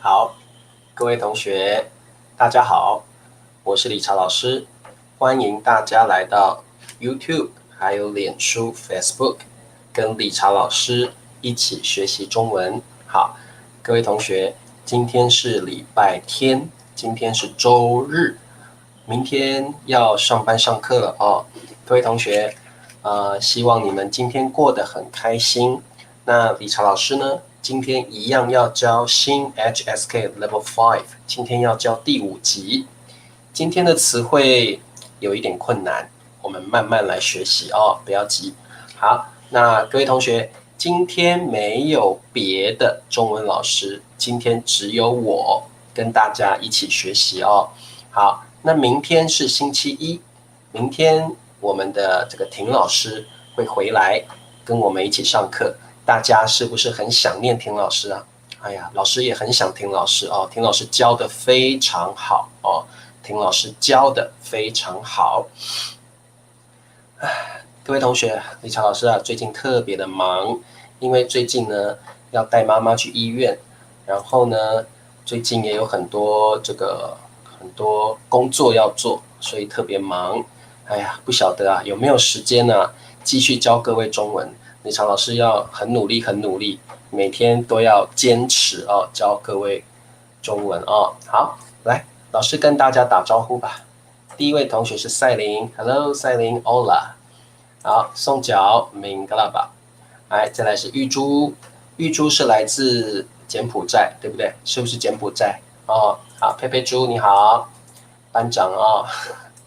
好，各位同学，大家好，我是理查老师，欢迎大家来到 YouTube 还有脸书 Facebook， 跟理查老师一起学习中文。好，各位同学，今天是礼拜天，今天是周日，明天要上班上课了哦。各位同学，希望你们今天过得很开心。那理查老师呢，今天一样要教新 HSK Level 5，今天要教第5集。今天的词汇有一点困难，我们慢慢来学习哦，不要急。好，那各位同学，今天没有别的中文老师，今天只有我跟大家一起学习哦。好，那明天是星期一，明天我们的这个婷老师会回来跟我们一起上课。大家是不是很想念婷老师啊？哎呀，老师也很想婷老师哦，婷老师教的非常好哦，婷老师教的非常好。各位同学，理查老师啊，最近特别的忙，因为最近呢要带妈妈去医院，然后呢最近也有很多工作要做，所以特别忙。哎呀，不晓得啊，有没有时间呢继续教各位中文？理查老师要很努力，每天都要坚持哦，教各位中文哦。好，来，老师跟大家打招呼吧。第一位同学是赛琳 ，Hello， 赛琳 ，Hola。好，宋角 Mingalaba。来，再来是玉珠，玉珠是来自柬埔寨，对不对？是不是柬埔寨？哦，好，佩佩猪你好，班长哦，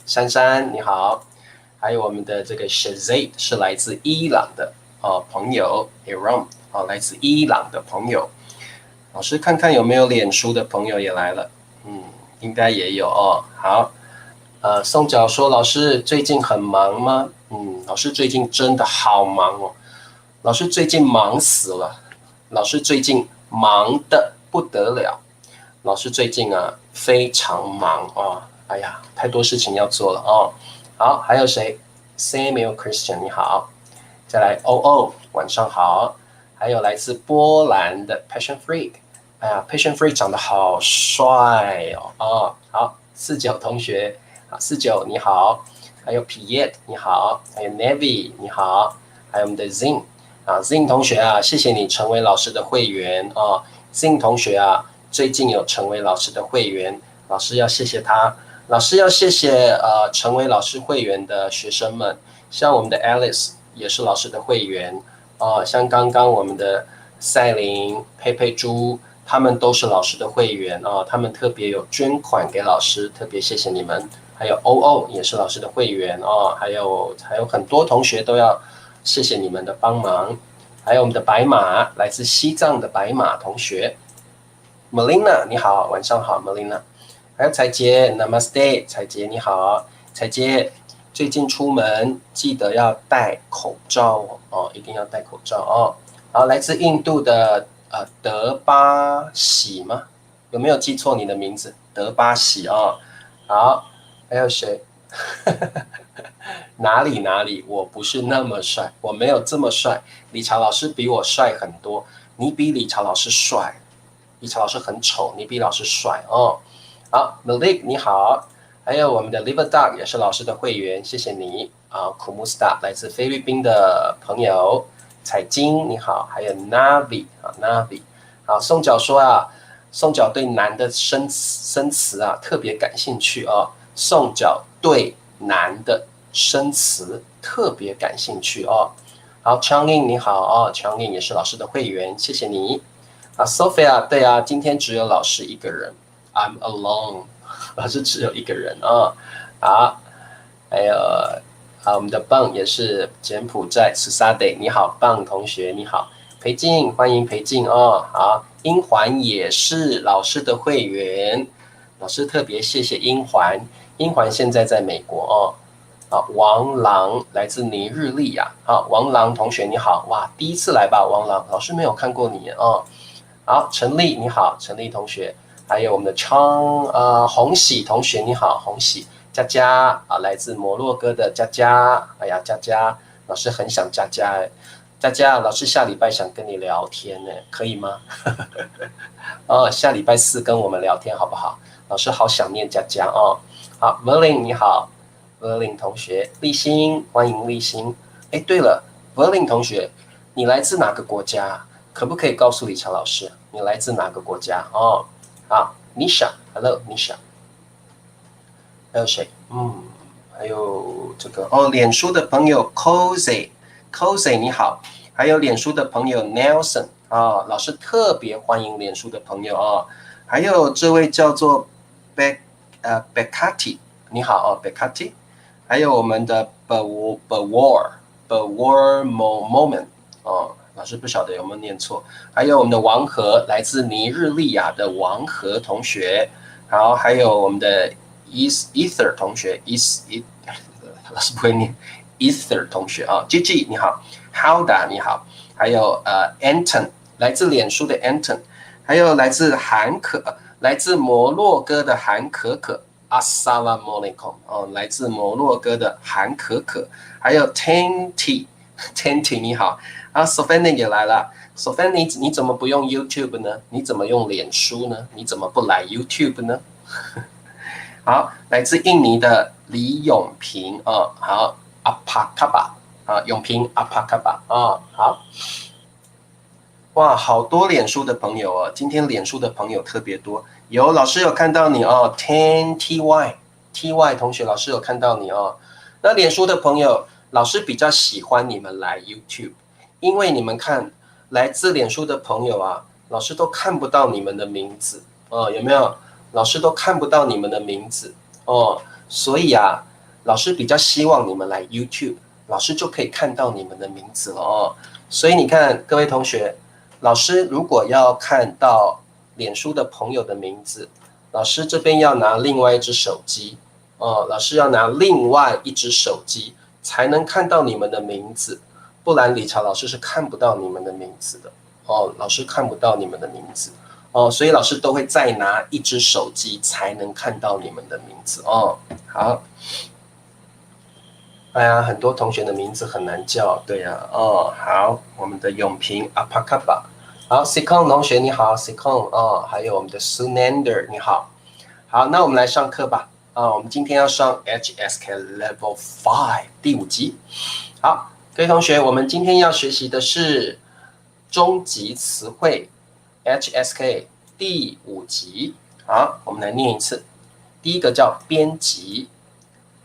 珊珊你好，还有我们的这个 Shazade 是来自伊朗的朋友 Iran 来自伊朗的朋友。老师看看有没有脸书的朋友也来了，应该也有哦。好，宋角说老师最近很忙吗？老师最近真的好忙哦，老师最近忙死了，老师最近忙得不得了，老师最近非常忙哦，哎呀，太多事情要做了哦。好，还有谁 ？Samuel Christian 你好，再来晚上好，还有来自波兰的 Passion Freak， 哎呀 Passion Freak 长得好帅哦，好49同学49你好，还有 Piet 你好，还有 Navy 你好，还有我们的 Zing Zing 同学谢谢你成为老师的会员Zing 同学最近有成为老师的会员，老师要谢谢他，老师要谢谢成为老师会员的学生们，像我们的 Alice 也是老师的会员像刚刚我们的赛琳、佩佩猪，他们都是老师的会员他们特别有捐款给老师，特别谢谢你们。还有也是老师的会员还有很多同学都要谢谢你们的帮忙。还有我们的白马，来自西藏的白马同学 ，Melina 你好，晚上好 Melina。还有彩杰 ，Namaste， 彩杰你好，彩杰最近出门记得要戴口罩一定要戴口罩好，来自印度的德巴喜吗？有没有记错你的名字？德巴喜好，还有谁？哪里，我不是那么帅，我没有这么帅。理查老师比我帅很多，你比理查老师帅。理查老师很丑，你比老师帅好 ，Malik 你好，还有我们的 Liver Dog 也是老师的会员，谢谢你Kumusta 来自菲律宾的朋友，彩金你好，还有 Navi 好，宋角说宋角对男的生词特别感兴趣宋角对男的生词特别感兴趣好 Changin 你好Changin 也是老师的会员，谢谢你Sophia 对今天只有老师一个人 ，I'm alone， 老师只有一个人好，还有我们的棒也是柬埔寨 Susade 你好，棒同学你好，裴静欢迎裴静好，英环也是老师的会员，老师特别谢谢英环，英环现在在美国王朗来自尼日利亚王朗同学你好，哇，第一次来吧，王朗，老师没有看过你好，陈丽你好，陈丽同学，还有我们的洪喜同学你好，洪喜，佳佳来自摩洛哥的佳佳，哎呀，佳佳，老师很想佳佳佳佳，老师下礼拜想跟你聊天呢，可以吗？哦，下礼拜四跟我们聊天好不好？老师好想念佳佳哦。好 ，Verlin 你好，Verlin 同学，立新欢迎立新。哎，对了，Verlin 同学，你来自哪个国家？可不可以告诉李强老师你来自哪个国家？哦，好 ，Nisha，Hello Nisha，还有谁？还有这个哦，脸书的朋友 Cozy 你好，还有脸书的朋友 Nelson 啊，老师特别欢迎脸书的朋友啊，还有这位叫做 Becati 你好哦 Becati，还有我们的 Bewar Moment 哦，老师不晓得有没有念错，还有我们的王和，来自尼日利亚的王和同学，好，还有我们的Ether 同学老师不会念 Ether 同学啊 ，Gigi 你好 ，Howda 你好，还有Anton 来自脸书的 Anton，还有来自来自摩洛哥的韩可可 ，Assalamualaikum 哦，来自摩洛哥的韩可可，还有 Tanty 你好啊 ，Sophia 也来了。Sophia 你怎么不用 YouTube 呢？你怎么用脸书呢？你怎么不来 YouTube 呢？好，来自印尼的李永平啊，好，阿帕卡巴啊，永平阿帕卡巴啊，好，哇，好多脸书的朋友哦，今天脸书的朋友特别多，有老师有看到你哦，10TY 同学，老师有看到你哦，那脸书的朋友，老师比较喜欢你们来 YouTube，因为你们看来自脸书的朋友啊，老师都看不到你们的名字哦，有没有？老师都看不到你们的名字哦，所以啊，老师比较希望你们来 YouTube，老师就可以看到你们的名字了哦。所以你看，各位同学，老师如果要看到脸书的朋友的名字，老师这边要拿另外一只手机哦，老师要拿另外一只手机才能看到你们的名字，不然李朝老师是看不到你们的名字的哦，老师看不到你们的名字。哦，所以老师都会再拿一只手机才能看到你们的名字哦。好，哎呀，很多同学的名字很难叫，对呀、哦，好，我们的永平阿帕卡巴，好 s i k o n 同学你好 s i k o n 哦，还有我们的 Sunander 你好，好，那我们来上课吧。啊，我们今天要上 HSK Level 5第5集。好，各位同学，我们今天要学习的是中级词汇。HSK 第5集，好，我们来念一次。第一个叫编辑，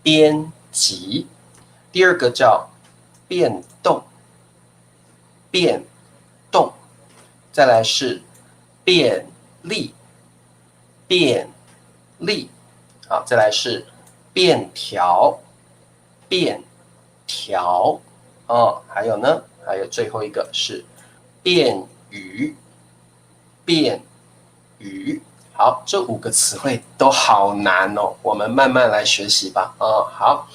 编辑；第二个叫变动，变动；再来是便利，便利。好，再来是便条，便条。哦，还有呢，还有最后一个是便语。便语，好，这5个词汇都好难哦，我们慢慢来学习吧。好，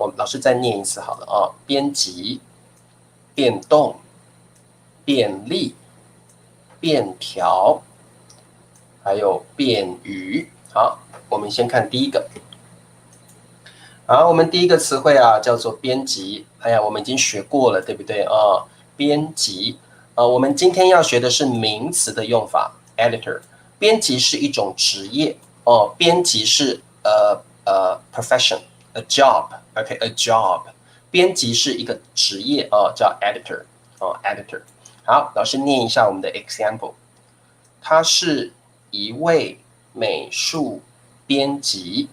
我们老师再念一次好了哦。编辑、变动、便利、便条，还有便语。好，我们先看第一个。好，我们第一个词汇啊叫做编辑。哎呀，我们已经学过了，对不对啊？编辑。我们今天要学的是名词的用法 ，editor。编辑是一种职业哦，编辑是profession，a job，OK，a job。编辑是一个职业哦，叫 editor 哦，editor。好，老师念一下我们的 example。他是一位美术编辑。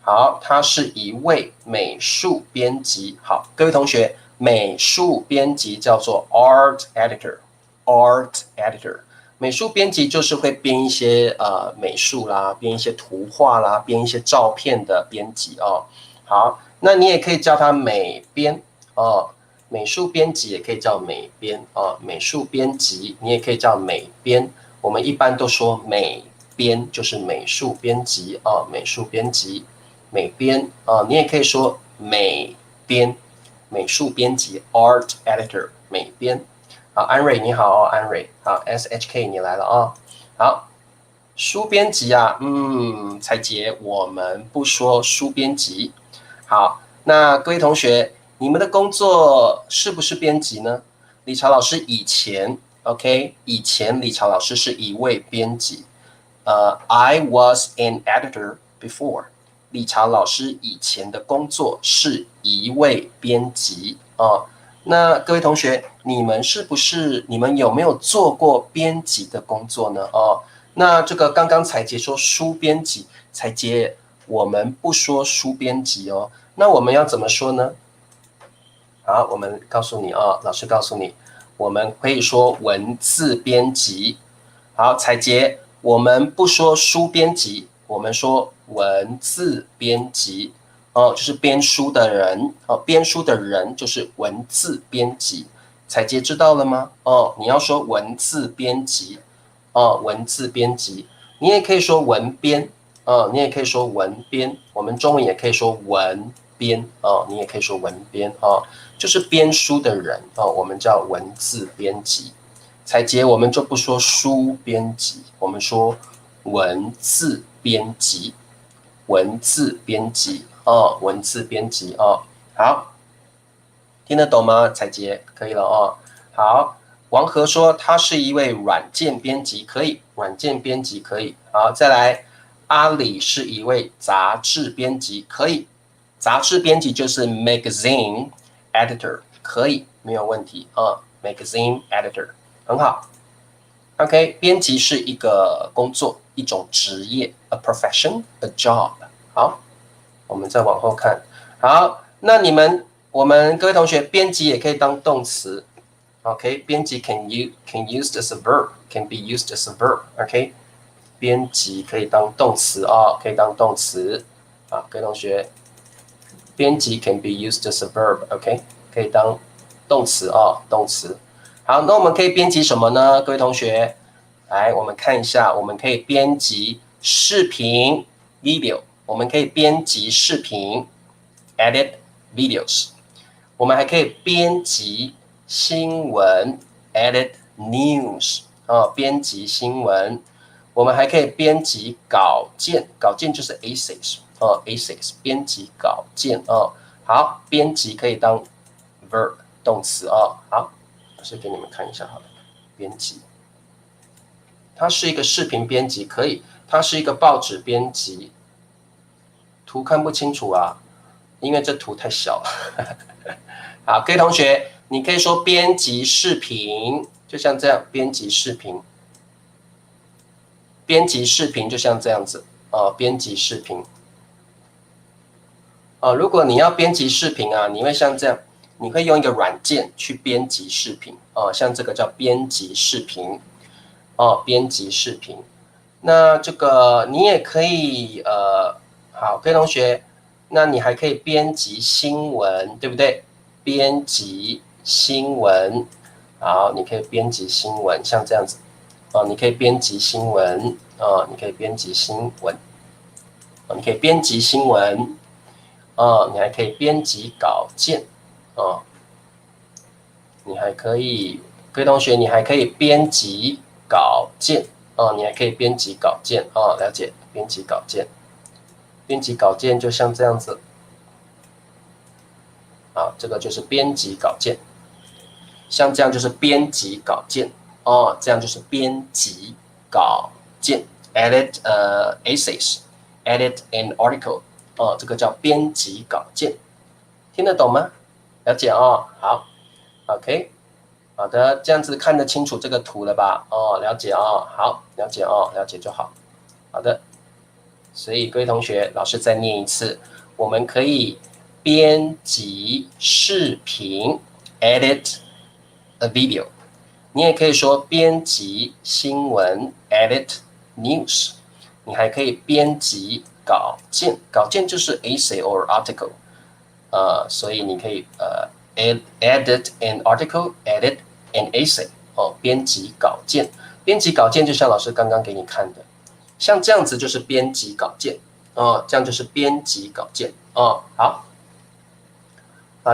好，他是一位美术编辑。好，各位同学。美术编辑叫做 art editor，art editor。美术编辑就是会编一些美术啦，编一些图画啦，编一些照片的编辑哦。好，那你也可以叫它美编哦。美术编辑也可以叫美编哦。美术编辑你也可以叫美编。我们一般都说美编就是美术编辑哦，美术编辑、美编哦，你也可以说美编。美术编辑 art editor 美编。好，安蕊你好，安蕊。好 ，SHK 你来了啊。好，书编辑啊，彩杰，我们不说书编辑。好，那各位同学，你们的工作是不是编辑呢？理查老师以前 ，OK， 以前理查老师是一位编辑。I was an editor before。理查老师以前的工作是一位编辑啊。那各位同学，你们有没有做过编辑的工作呢？哦，那这个刚刚彩杰说书编辑，彩杰我们不说书编辑哦，那我们要怎么说呢？好，我们告诉你哦，老师告诉你，我们可以说文字编辑。好，彩杰，我们不说书编辑，我们说文字编辑。哦，就是编书的人哦，编书的人就是文字编辑。彩杰知道了吗？哦，你要说文字编辑哦，文字编辑，你也可以说文编哦，你也可以说文编，我们中文也可以说文编哦，你也可以说文编哦，就是编书的人哦，我们叫文字编辑。彩杰，我们就不说书编辑，我们说文字编辑，文字编辑哦，文字编辑哦，好，听得懂吗？彩杰，可以了哦。好，王和说他是一位软件编辑，可以，软件编辑可以。好，再来，阿里是一位杂志编辑，可以，杂志编辑就是 magazine editor， 可以，没有问题啊，magazine editor。很好 ，OK， 编辑是一个工作，一种职业 ，a profession，a job。好，我们再往后看。好，那我们各位同学，编辑也可以当动词 ，OK， 编辑 can used as a verb，can be used as a verb，OK， 编辑可以当动词啊、可以当动词啊，各位同学，编辑 can be used as a verb，OK， 可以当动词啊、动词。好，那我们可以编辑什么呢？各位同学，来，我们看一下，我们可以编辑视频 video， 我们可以编辑视频 edit videos， 我们还可以编辑新闻 edit news 编辑新闻，我们还可以编辑稿件，稿件就是 essays essays， 编辑稿件好，编辑可以当 verb 动词好。老师给你们看一下好了，编辑，它是一个视频编辑，可以，它是一个报纸编辑，图看不清楚啊，因为这图太小了。好，各位同学，你可以说编辑视频，就像这样，编辑视频，编辑视频就像这样子编辑视频。如果你要编辑视频啊，你会像这样。你会用一个软件去编辑视频像这个叫编辑视频编辑视频。那这个你也可以好，各位同学，那你还可以编辑新闻，对不对？编辑新闻，好，你可以编辑新闻，像这样子你可以编辑新闻你可以编辑新闻你可以编辑新闻你还可以编辑稿件。你还可以，各位同学，你还可以编辑稿件你还可以编辑稿件了解，编辑稿件，编辑稿件就像这样子这个就是编辑稿件，像这样就是编辑稿件这样就是编辑稿件 ，edit essays，edit an article 这个叫编辑稿件，听得懂吗？了解好。OK， 好的，这样子看得清楚这个图了吧？了解好，了解了解就好。好的，所以各位同学，老师再念一次，我们可以编辑视频 ，edit a video。你也可以说编辑新闻 ，edit news。你还可以编辑稿件，稿件就是 essay or article。所以你可以edit an article, edit an essay 编辑稿件，编辑稿件就像老师刚刚给你看的，像这样子就是编辑稿件这样就是编辑稿件好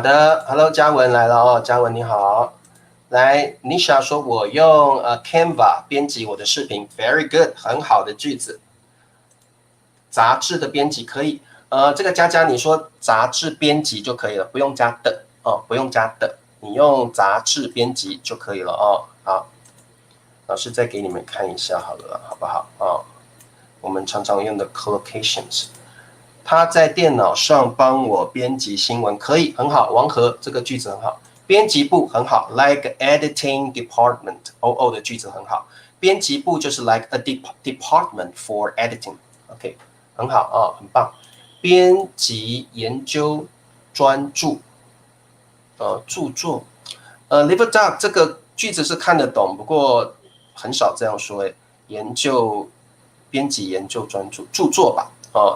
的 ，Hello 嘉文来了嘉文你好，来 Nisha 说我用Canva 编辑我的视频 ，very good 很好的句子，杂志的编辑可以。这个佳佳你说杂志编辑就可以了，不用加的哦，不用加的，你用杂志编辑就可以了哦。好，老师再给你们看一下好了，好不好？哦，我们常常用的 collocations。他在电脑上帮我编辑新闻，可以很好。王和这个句子很好，编辑部很好 ，like editing department，的句子很好。编辑部就是 like a department for editing，OK，很好哦，很棒。编辑研究专注，著作，live up 这个句子是看得懂，不过很少这样说，研究编辑研究专注著作吧。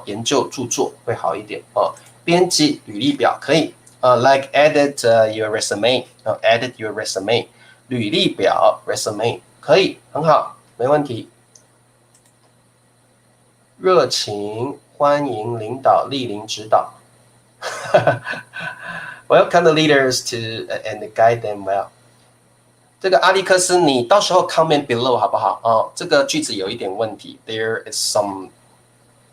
研究著作会好一点哦。编辑履历表可以like edit your resume，edit your resume， 履历表 resume 可以很好，没问题。热情欢迎领导莅临指导。Welcome the leaders to and guide them well。这个阿历克斯，你到时候 comment below 好不好？这个句子有一点问题 ，there is some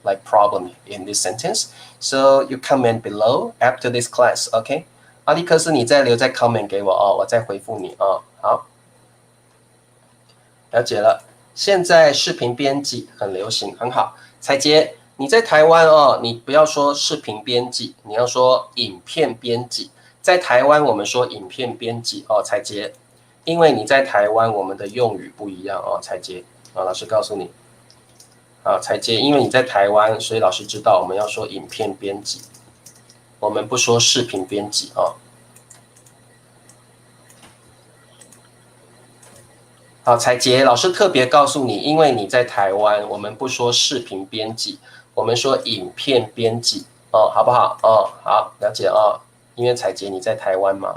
like problem in this sentence. So you comment below after this class, OK? 阿历克斯，你再留在 comment 给我我再回复你好，了解了。现在视频编辑很流行，很好。彩杰，你在台湾你不要说视频编辑，你要说影片编辑。在台湾我们说影片编辑彩杰，因为你在台湾，我们的用语不一样彩杰老师告诉你。彩杰，因为你在台湾，所以老师知道我们要说影片编辑，我们不说视频编辑好，彩杰，老师特别告诉你，因为你在台湾，我们不说视频编辑，我们说影片编辑好不好好，了解因为彩杰你在台湾嘛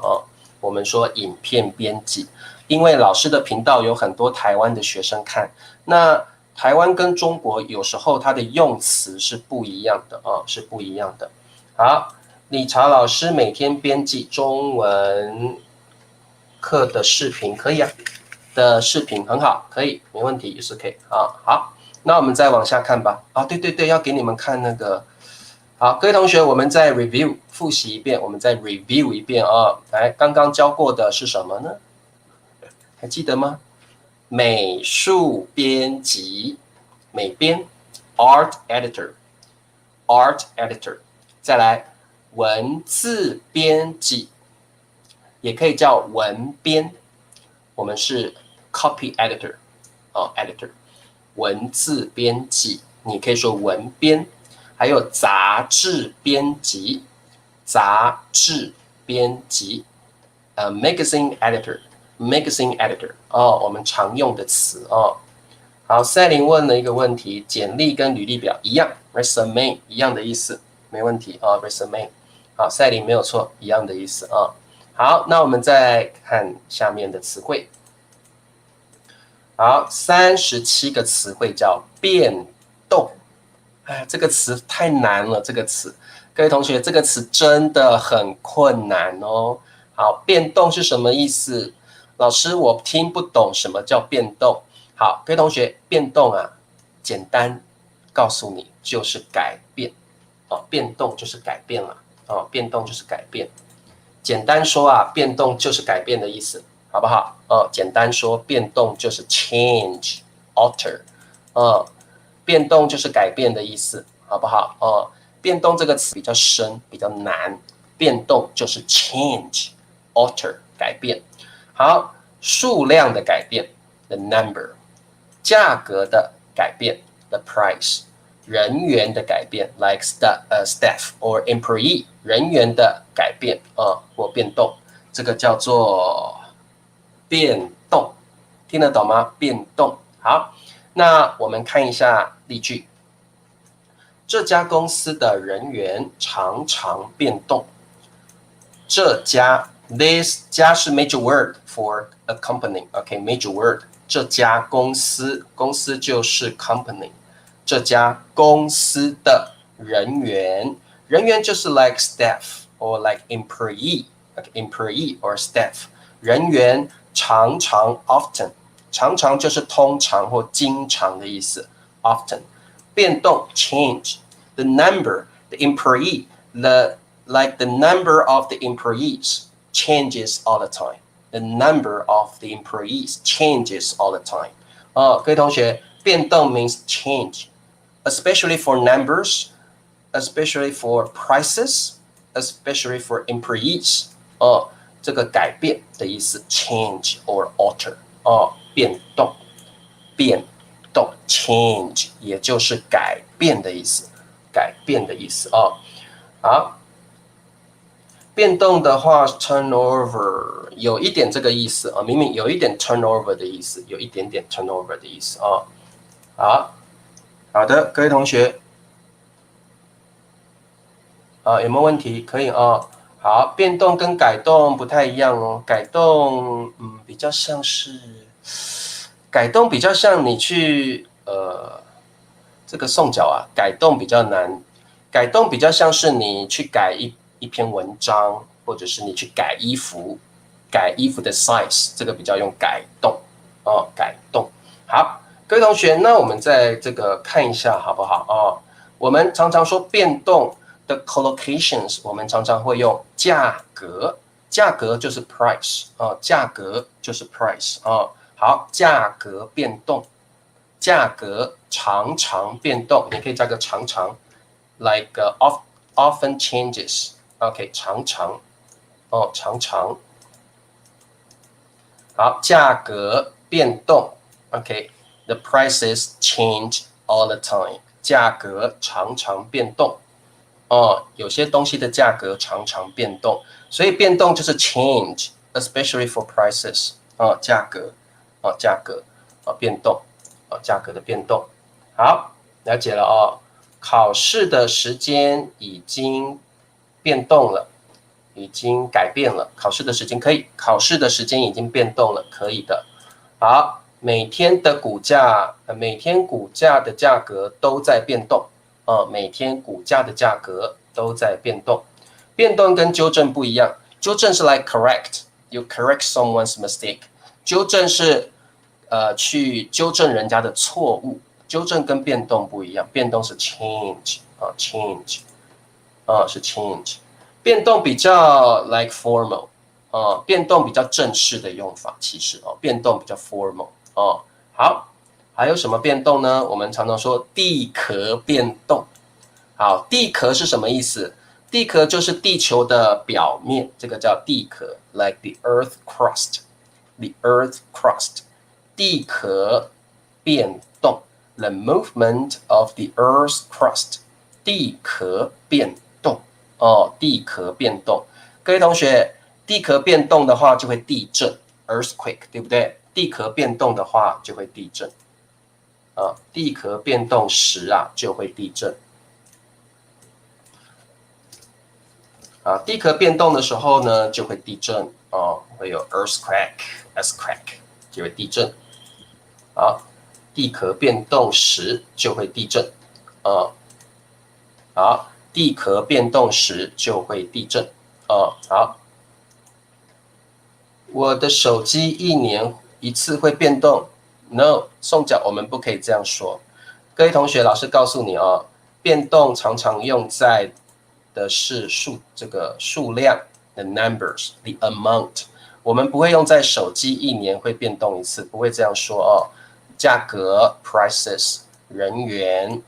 我们说影片编辑，因为老师的频道有很多台湾的学生看，那台湾跟中国有时候它的用词是不一样的是不一样的。好，理查老师每天编辑中文课的视频可以的视频很好，可以没问题，也是可以好，那我们再往下看吧对，要给你们看那个。好，各位同学，我们再 review 复习一遍，我们再 review 一遍来，刚刚教过的是什么呢？还记得吗？美术编辑，美编 art editor， 再来文字编辑，也可以叫文编，我们是 copy editor editor， 文字编辑，你可以说文编，还有杂志编辑magazine editor，我们常用的词好，赛琳问了一个问题，简历跟履历表一样 ，resume 一样的意思，没问题resume。好，赛琳没有错，一样的意思好，那我们再看下面的词汇。好，37个词汇叫变动。这个词太难了，这个词，各位同学，这个词真的很困难好，变动是什么意思？老师，我听不懂什么叫变动。好，各位同学，变动简单告诉你就是改变变动就是改变了变动就是改变。简单说变动就是改变的意思，好不好简单说，变动就是 change、alter 变动就是改变的意思，好不好变动这个词比较深，比较难，变动就是 change、alter 改变。好，数量的改变 the number， 价格的改变 the price， 人员的改变 like staff or employee， 人员的改变或变动，这个叫做变动，听得懂吗？变动。好，那我们看一下例句。这家公司的人员常常变动。这家 this 家是 major word for a company， major word。这家公司，公司就是 company。这家公司的人员，人员就是 like staff or like employee or staff。人员常常 often， 常常就是通常或经常的意思 often。变动 change， the number， the employee， like the number of the employees changes all the time. The number of the employees changes all the time. 各位同学，变动 means change, especially for numbers, especially for prices, especially for employees. 这个改变的意思 change or alter. 变动，变动 change 也就是改变的意思，改变的意思好，变动的话 turnover 有一点这个意思明明有一点 turnover 的意思，有一点点 turnover 的意思好的，各位同学有没有问题？可以好，变动跟改动不太一样改动比较像是改动比较像你去这个送脚改动比较难，改动比较像是你去改一篇文章，或者是你去改衣服的 size， 这个比较用改动改动。好，各位同学，那我们再这个看一下好不好我们常常说变动的 collocations， 我们常常会用价格，价格就是 price 价格就是 price 好，价格变动，价格常常变动，你可以加个常常 like often changes OK 常常常常好，价格变动 OK the prices change all the time 价格常常变动有些东西的价格常常变动，所以变动就是 change especially for prices 价格价格变动价格的变动。好，了解了考试的时间已经变动了，已经改变了。考试的时间可以，考试的时间已经变动了，可以的。好，每天股价的价格都在变动每天股价的价格都在变动。变动跟纠正不一样，纠正是 like correct， you correct someone's mistake。纠正是去纠正人家的错误，纠正跟变动不一样，变动是 change change 是 change， 变动比较 like formal 变动比较正式的用法，其实变动比较 formal 好，还有什么变动呢？我们常常说地壳变动。好，地壳是什么意思？地壳就是地球的表面，这个叫地壳 like the earth crust the earth crust 地壳变动 the movement of the earth's crust 地壳变动地壳变动。各位同学，地壳变动的话就会地震 earthquake 对不对？地壳变动的话就会地震地壳变动时就会地震地壳变动的时候呢就会地震会有 earthquake 就会地震好，地壳变动时就会地震好，地壳变动时就会地震好，我的手机1年1次会变动 No 送脚我们不可以这样说。各位同学，老师告诉你变动常常用在的是这个数量 the numbers the amount， 我们不会用在手机1年会变动1次，不会这样说价格 prices 人员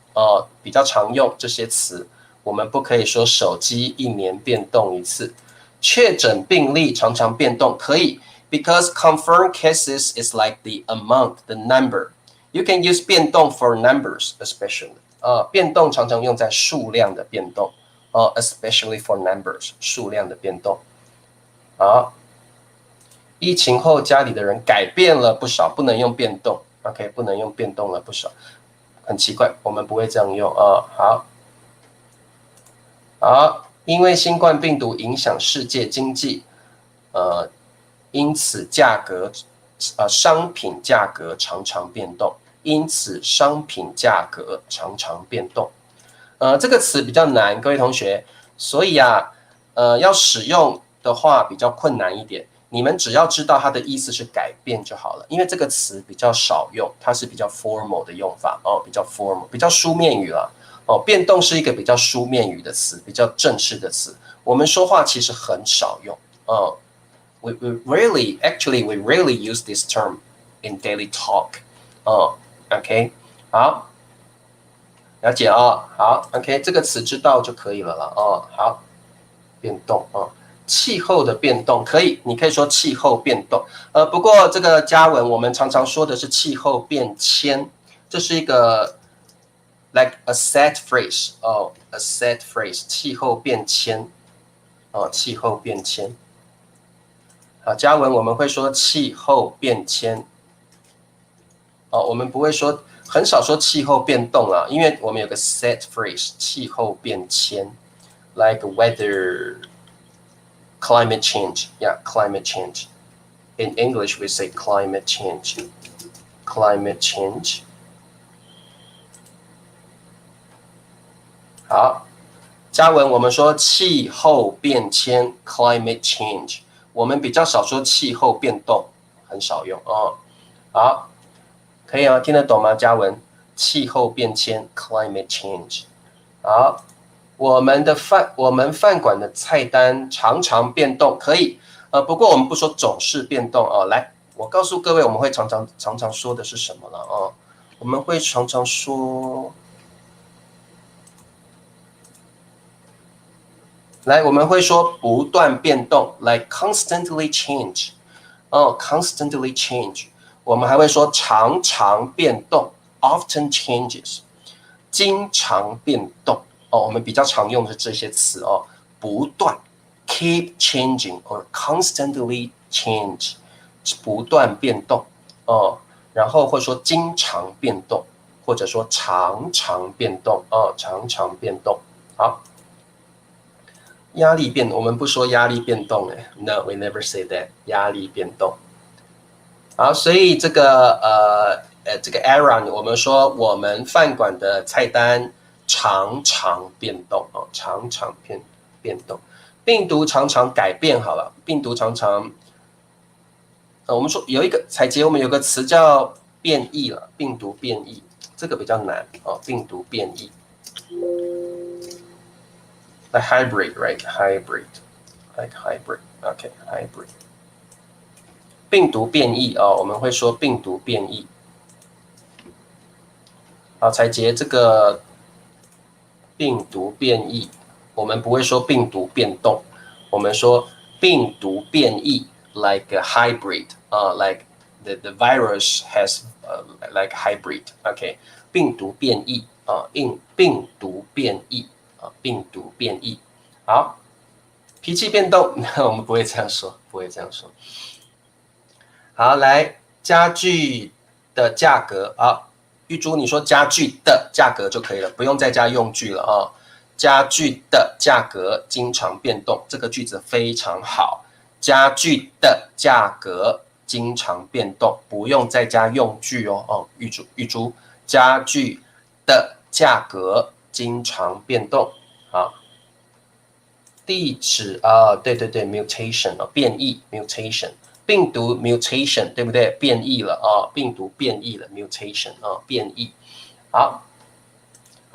比较常用这些词，我们不可以说手机1年变动1次。确诊病例常常变动可以 because confirmed cases is like the amount the number you can use 变动 for numbers especially变动常常用在数量的变动especially for numbers 数量的变动好，疫情后家里的人改变了不少，不能用变动 OK 不能用变动了不少，很奇怪我们不会这样用好，因为新冠病毒影响世界经济因此商品价格常常变动，因此商品价格常常变动这个词比较难，各位同学，所以要使用的话比较困难一点。你们只要知道它的意思是改变就好了，因为这个词比较少用，它是比较 formal 的用法比较 formal， 比较书面语啦变动是一个比较书面语的词，比较正式的词。我们说话其实很少用 we rarely use this term in daily talk. OK， 好，了解哦。好 ，OK， 这个词知道就可以了了哦。好，变动哦，气候的变动可以，你可以说气候变动。不过这个嘉文我们常常说的是气候变迁，这是一个 like a set phrase 哦 ，a set phrase， 气候变迁哦，气候变迁。啊，嘉文我们会说气候变迁。哦，我们不会说，很少说气候变动啦，因为我们有个 set phrase 气候变迁 ，like weather, climate change, yeah, climate change. In English, we say climate change, climate change. 好，嘉文，我们说气候变迁 climate change， 我们比较少说气候变动，很少用哦。好。可以啊，听得懂吗？嘉文，气候变迁 （climate change）。好，我们饭馆的菜单常常变动，可以。不过我们不说总是变动哦。来，我告诉各位，我们会常常说的是什么了哦？我们会常常说，来，我们会说不断变动 ，like constantly change。哦，constantly change。我们还会说常常变动 ，often changes， 经常变动哦。我们比较常用的是这些词哦，不断 keep changing or constantly change， 不断变动哦。然后或者说经常变动，或者说常常变动哦，常常变动。好，压力变，我们不说压力变动哎 ，No, we never say that， 压力变动。好，所以这个这个 Aaron， 我们说我们饭馆的菜单常常变动哦，常常变动，病毒常常改变好了，病毒常常，我们说有一个彩杰，我们有个词叫变异了，病毒变异，这个比较难哦，病毒变异。Like hybrid, right? Hybrid, like hybrid. Okay, hybrid. 病毒变异哦，我们会说病毒变异。好，彩杰，这个病毒变异，我们不会说病毒变动，我们说病毒变异 ，like a hybrid like the virus has like hybrid，OK， 病毒变异病毒变异病毒变异。好，脾气变动，我们不会这样说，不会这样说。好，来家具的价格啊，玉珠，你说家具的价格就可以了，不用再加用具了啊。家具的价格经常变动，这个句子非常好。家具的价格经常变动，不用再加用具哦。哦，玉珠，家具的价格经常变动。好，地址啊，对对对 ，mutation 哦，变异 mutation。病毒 mutation 对不对？变异了病毒变异了 mutation 变异。好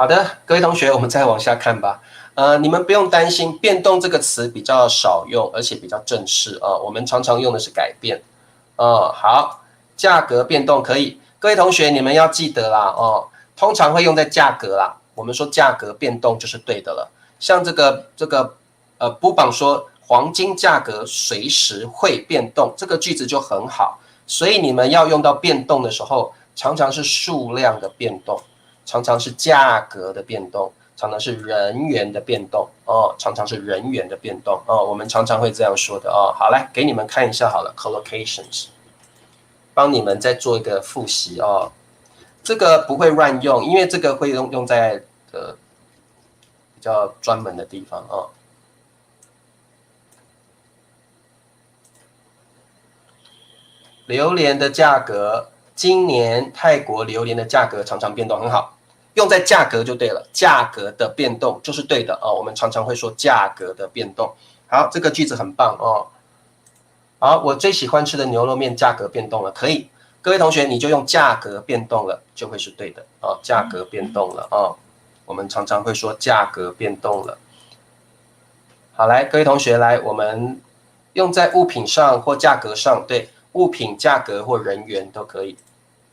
的，各位同学，我们再往下看吧。你们不用担心，变动这个词比较少用，而且比较正式我们常常用的是改变好，价格变动可以，各位同学你们要记得啦通常会用在价格啦。我们说价格变动就是对的了。像这个布榜说。黄金价格随时会变动，这个句子就很好。所以你们要用到变动的时候，常常是数量的变动，常常是价格的变动，常常是人员的变动常常是人员的变动我们常常会这样说的好，来给你们看一下好了 ，collocations， 帮你们再做一个复习这个不会乱用，因为这个会用在比较专门的地方榴莲的价格，今年泰国榴莲的价格常常变动，很好，用在价格就对了，价格的变动就是对的我们常常会说价格的变动。好，这个句子很棒好，我最喜欢吃的牛肉面价格变动了，可以，各位同学你就用价格变动了，就会是对的价格变动了我们常常会说价格变动了。好，来，各位同学来，我们用在物品上或价格上，对，物品、价格或人员都可以。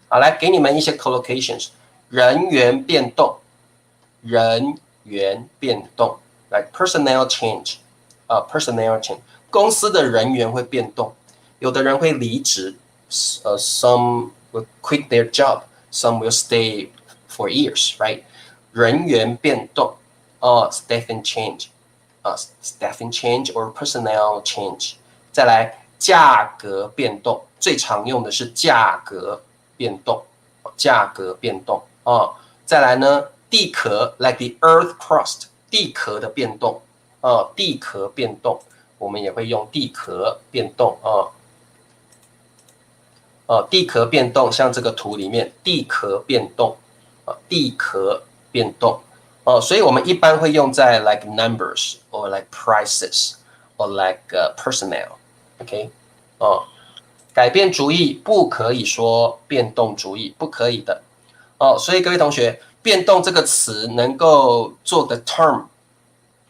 好，来给你们一些 collocations， 人员变动，人员变动 ，like personnel change， personnel change， 公司的人员会变动，有的人会离职，some will quit their job，some will stay for years， right？ 人员变动，staffing change，staffing change or personnel change。再来，价格变动，最常用的是价格变动，价格变动再来呢，地壳 like the earth crust， 地壳的变动地壳变动，我们也会用地壳变动地壳变动，像这个图里面，地壳变动地壳变动所以我们一般会用在 like numbers or like prices or like personnel，OK， 改变主意不可以说变动主意，不可以的所以各位同学，变动这个词能够做的 term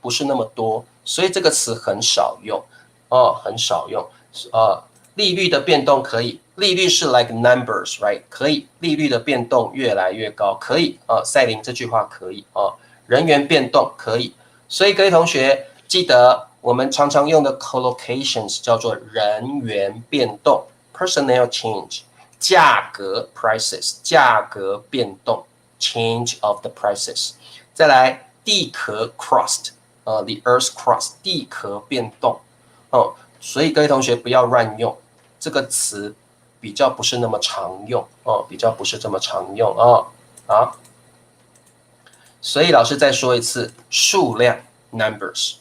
不是那么多，所以这个词很少用很少用利率的变动可以，利率是 like numbers right， 可以，利率的变动越来越高，可以赛琳这句话可以人员变动可以，所以各位同学记得我们常常用的 collocations 叫做人员变动 personnel change， 价格 prices， 价格变动 change of the prices， 再来地壳 crust the earth's crust， 地壳变动所以各位同学不要乱用这个词，比较不是那么常用比较不是这么常用好，所以老师再说一次，数量 numbers，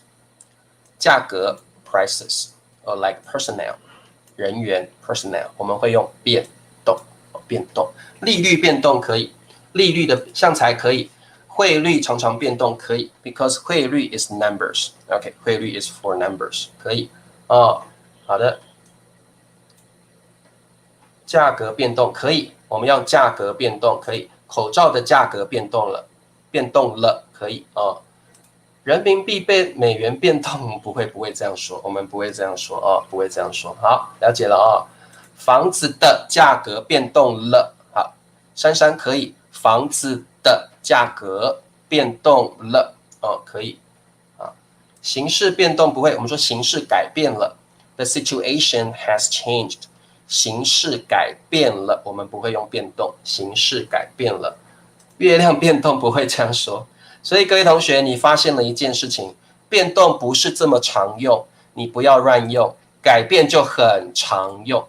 价格 prices like personnel， 人员 personnel， 我们会用变动变动，利率变动可以，利率的像才可以，汇率常常变动可以 because 汇率 is numbers OK， 汇率 is for numbers 可以好的，价格变动可以，我们用价格变动可以，口罩的价格变动了可以人民币被美元变动不会这样说，我们不会这样说不会这样说。好，了解了房子的价格变动了，好，珊珊可以，房子的价格变动了可以形势变动不会，我们说形势改变了 ，the situation has changed， 形势改变了，我们不会用变动，形势改变了，月亮变动不会这样说。所以各位同学，你发现了一件事情，变动不是这么常用，你不要乱用，改变就很常用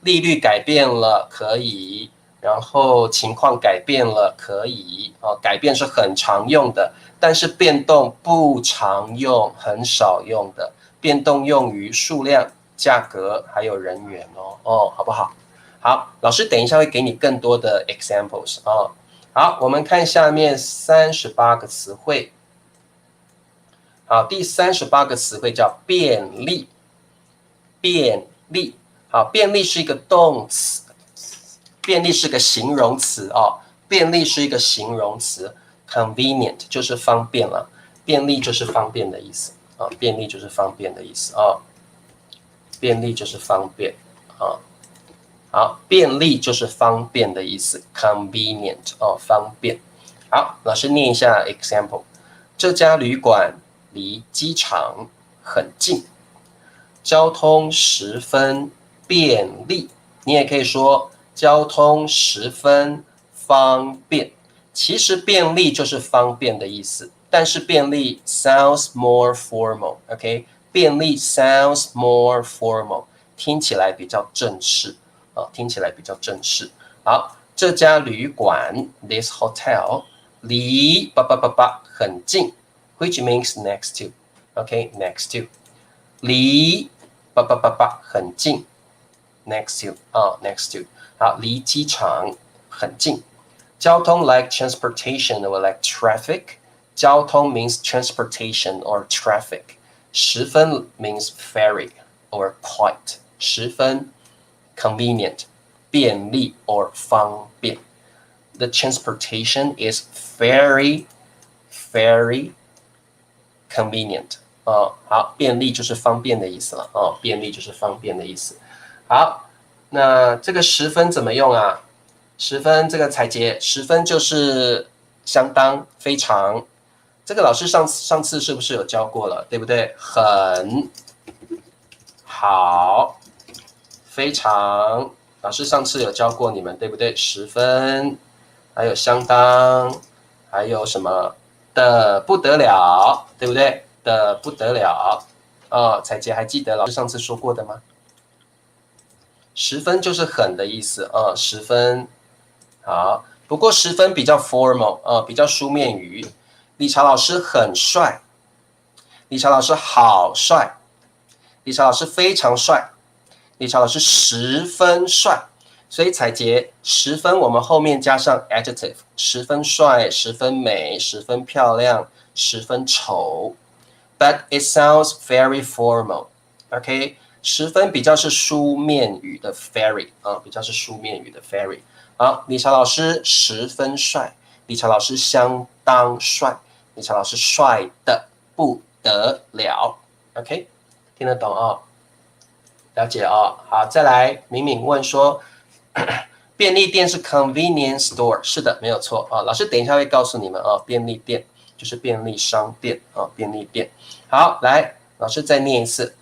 利率改变了可以，然后情况改变了可以改变是很常用的。但是变动不常用，很少用的，变动用于数量、价格还有人员好不好？好，老师等一下会给你更多的 examples好，我们看下面38个词汇。好，第38个词汇叫便利，便利。好，便利是一个动词，便利是个形容词便利是一个形容词。convenient 就是方便了，便利就是方便的意思便利就是方便的意思便利就是方便好，便利就是方便的意思 ，convenient 方便。好，老师念一下 example， 这家旅馆离机场很近，交通十分便利。你也可以说交通十分方便。其实便利就是方便的意思，但是便利 sounds more formal，OK？ 便利 sounds more formal， 听起来比较正式听起来比较正式。好，这家旅馆 this hotel 离很近 ，which means next to，OK？Next to 离很近 ，next to，next to 好，离机场很近。交通 like transportation or like traffic， 交通 means transportation or traffic， 十分 means very or quite， 十分 convenient， 便利 or 方便。The transportation is very convenient 好，便利就是方便的意思了便利就是方便的意思。好，那这个10分怎么用啊？10分这个彩节，10分就是相当、非常。这个老师上次是不是有教过了，对不对？很好，非常。老师上次有教过你们，对不对？10分，还有相当，还有什么的不得了，对不对？的不得了。彩杰还记得老师上次说过的吗？10分就是很的意思10分。好，不过10分比较 formal 比较书面语。理查老师很帅，理查老师好帅，理查老师非常帅，理查老师10分帅。所以彩杰10分，我们后面加上 adjective， 10分帅，10分美，10分漂亮，10分丑。But it sounds very formal. OK， 10分比较是书面语的 very 比较是书面语的 very。好，理查老师10分帅，理查老师相当帅，理查老师帅的不得了。OK， 听得懂了解好，再来，敏敏问说，便利店是 convenience store， 是的，没有错老师等一下会告诉你们便利店就是便利商店便利店。好，来，老师再念一次，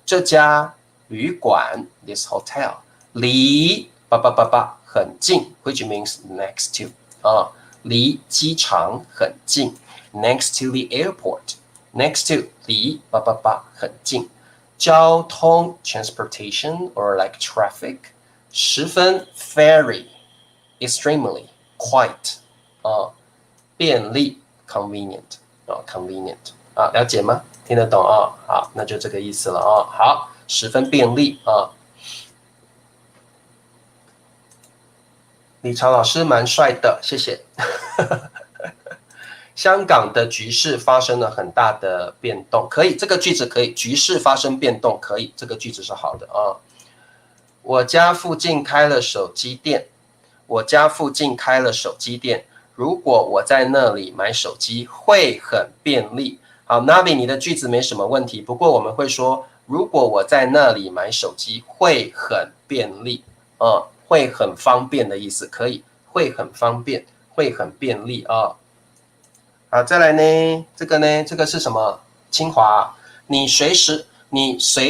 这家旅馆 this hotel 离很近 ，which means next to 离机场很近 ，next to the airport，next to 离很近。交通 transportation or like traffic 10分 very extremely quite 便利 convenient convenient 了解吗？听得懂好，那就这个意思了好，10分便利理查老师蛮帅的，谢谢。香港的局势发生了很大的变动，可以，这个句子可以，局势发生变动可以，这个句子是好的我家附近开了手机店，我家附近开了手机店，如果我在那里买手机会很便利。好 ，Navi 你的句子没什么问题，不过我们会说，如果我在那里买手机会很便利会很方便的意思，可以，会很方便，会很便利好，再来呢，这个是什么？清华，你随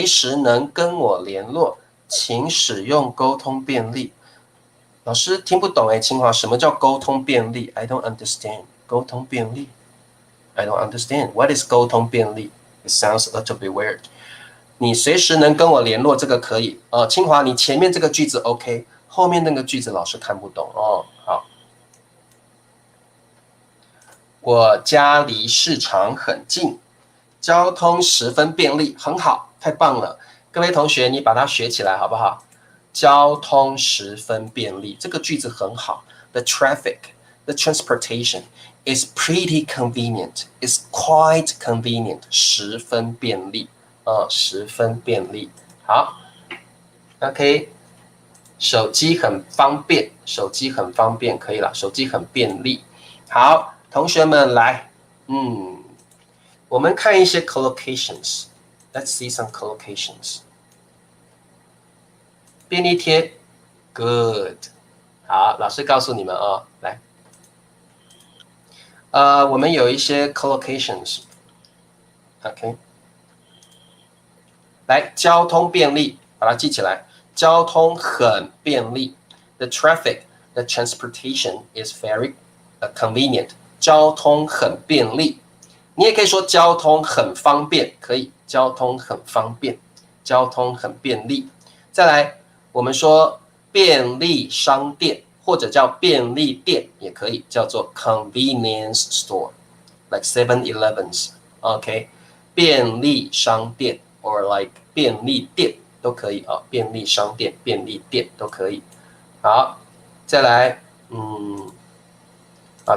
时能跟我联络，请使用沟通便利。老师听不懂清华，什么叫沟通便利 ？I don't understand。沟通便利 ，I don't understand. What is 沟通便利 ？It sounds a little bit weird。你随时能跟我联络，这个可以清华，你前面这个句子 OK， 后面那个句子老师看不懂好。我家离市场很近，交通十分便利，很好，太棒了！各位同学，你把它学起来好不好？交通十分便利，这个句子很好。The traffic, the transportation is pretty convenient. It's quite convenient. 十分便利十分便利。好 ，OK。手机很方便，手机很方便，可以了。手机很便利。好。同学们来，我们看一些 collocations。Let's see some collocations。便利贴 ，good。好，老师告诉你们来，我们有一些 collocations。OK， 来，交通便利，把它记起来。交通很便利。The traffic, the transportation is very convenient。交通很便利，你也可以说交通很方便，可以，交通很方便，交通很便利。再来，我们说便利商店或者叫便利店也可以，叫做 convenience store，like 7-Elevens。OK， 便利商店 or like 便利店都可以便利商店、便利店都可以。好，再来，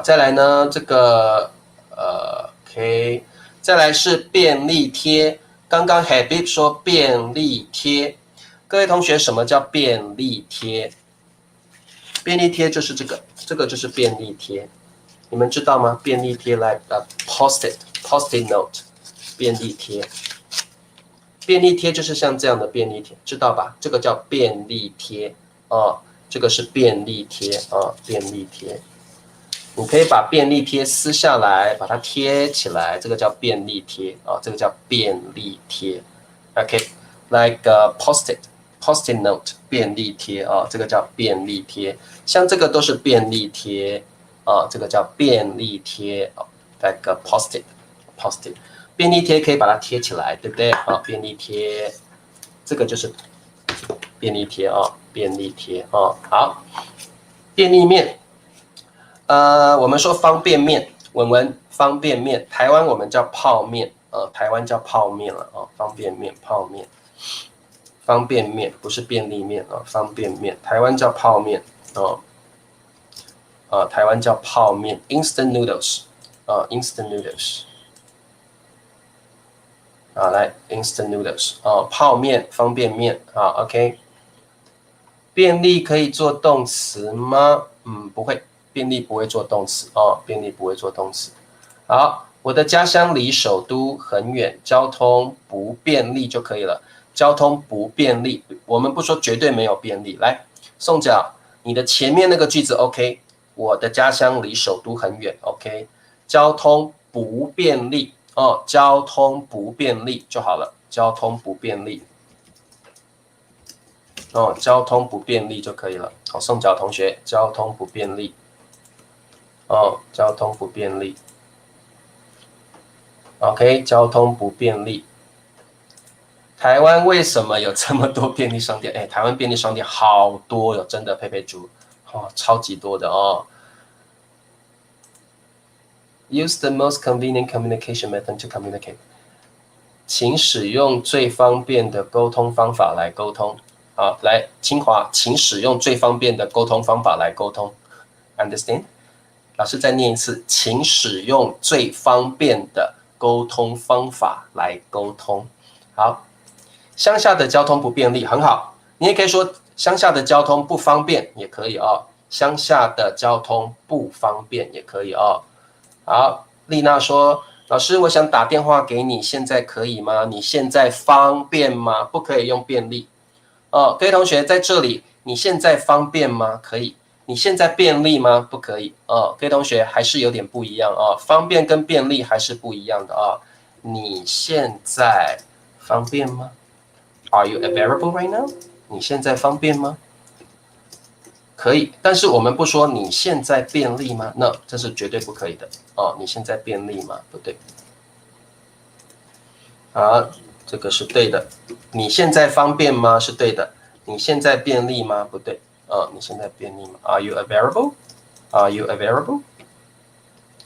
再来呢，这个OK， 再来是便利贴。刚刚 Habib 说便利贴，各位同学，什么叫便利贴？便利贴就是这个就是便利贴，你们知道吗？便利贴 like post-it note，便利贴。便利贴就是像这样的便利贴，知道吧？这个叫便利贴啊，这个是便利贴啊，便利贴。你可以把便利贴撕下来，把它贴起来，这个叫便利贴啊，这个叫便利贴。OK，like post-it note 便利贴啊，这个叫便利贴。像这个都是便利贴啊，这个叫便利贴啊 ，like post-it。便利贴可以把它贴起来，对不对？啊，便利贴，这个就是便利贴啊，便利贴啊。好，便利面，我们说方便面，文方便面，台湾我们叫泡面，台湾叫泡面了啊，方便面，泡面，方便面不是便利面啊，方便面，台湾叫泡面台湾叫泡面 ，instant noodles instant noodles。来 instant noodles 泡面、方便面OK。便利可以做动词吗？不会，便利不会做动词便利不会做动词。好，我的家乡离首都很远，交通不便利就可以了。交通不便利，我们不说绝对没有便利。来，宋角，你的前面那个句子 OK， 我的家乡离首都很远 OK， 交通不便利。交通不便利就好了，交通不便利。交通不便利就可以了。好，宋角同学，交通不便利。交通不便利。OK， 交通不便利。台湾为什么有这么多便利商店？台湾便利商店好多哟，真的，佩佩猪，超级多的Use the most convenient communication method to communicate. 请使用最方便的沟通方法来沟通。好，来，清华，请使用最方便的沟通方法来沟通。Understand？ 老师再念一次，请使用最方便的沟通方法来沟通。好，乡下的交通不便利，很好。你也可以说乡下的交通不方便，也可以乡下的交通不方便也可以好，丽娜说：“老师，我想打电话给你，现在可以吗？你现在方便吗？不可以用便利。各位同学在这里，你现在方便吗？可以。你现在便利吗？不可以。各位同学还是有点不一样方便跟便利还是不一样的你现在方便吗 ？Are you available right now？ 你现在方便吗？”可以，但是我们不说你现在便利吗？那这是绝对不可以的你现在便利吗？不对。这个是对的。你现在方便吗？是对的。你现在便利吗？不对。你现在便利吗 ？Are you available? Are you available?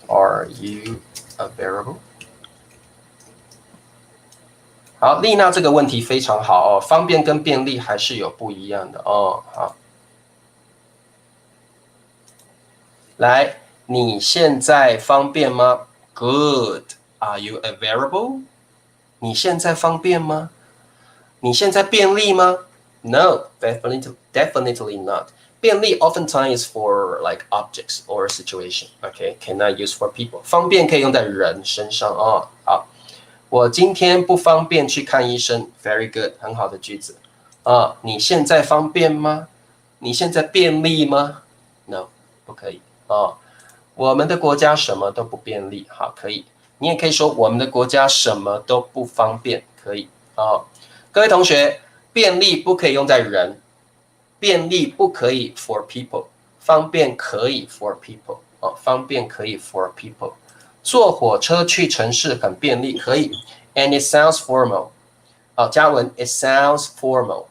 Are you available? 好，丽娜这个问题非常好方便跟便利还是有不一样的好。来，你现在方便吗 ？Good. Are you available? 你现在方便吗？你现在便利吗 ？No, definitely not. 便利 oftentimes is for like objects or situation. Okay, cannot use for people. 方便可以用在人身上好，我今天不方便去看医生。Very good， 很好的句子你现在方便吗？你现在便利吗 ？No， 不可以我们的国家什么都不便利，好，可以。你也可以说我们的国家什么都不方便，可以各位同学，便利不可以用在人，便利不可以 for people， 方便可以 for people 方便可以 for people。坐火车去城市很便利，可以。And it sounds formal。加文 ，it sounds formal。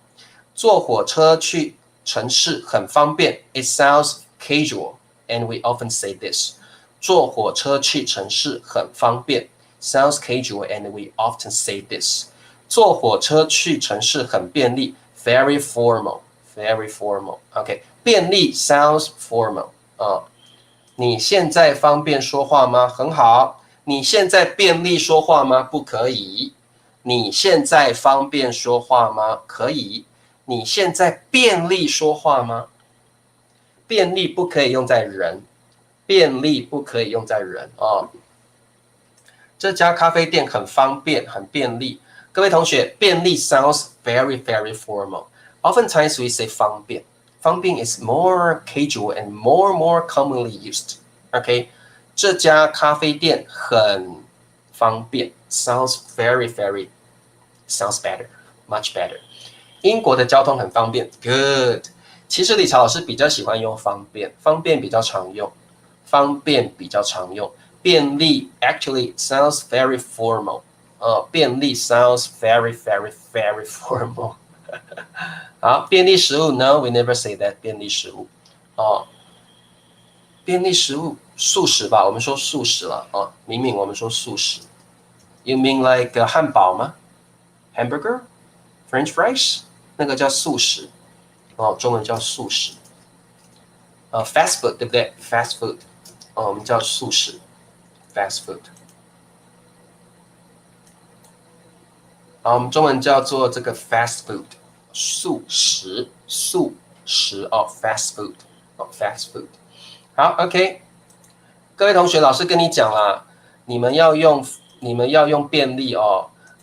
坐火车去城市很方便 ，it sounds casual。And we often say this. 坐火车去城市很方便 sounds casual and we often say this. 坐火车去城市很便利 very formal, very formal. OK, 便利 sounds formal. 你现在方便说话吗？很好。你现在便利说话吗？不可以。你现在方便说话吗？可以。你现在便利说话吗？便利不可以用在人，便利不可以用在人这家咖啡店很方便，很便利。各位同学，便利 sounds very, very formal. Oftentimes we say 方便。方便 is more casual and more commonly used. OK， 这家咖啡店很方便 sounds sounds better, much better. 英国的交通很方便 good. 其实理查老师比较喜欢用方便，方便比较常用，方便比较常用。便利 actually sounds very formal. 便利 sounds very formal. 好，便利食物 No, we never say that. 便利食物便利食物素食吧，我们说素食了明明我们说素食。You mean like 汉堡吗？ Hamburger? French fries? 那个叫素食中文叫素食。fast food 对不对？ fast food 我们叫素食 fast food。我们中文叫做这个 fast food 素食fast food fast food。好 OK， 各位同学，老师跟你讲啦，你们要用便利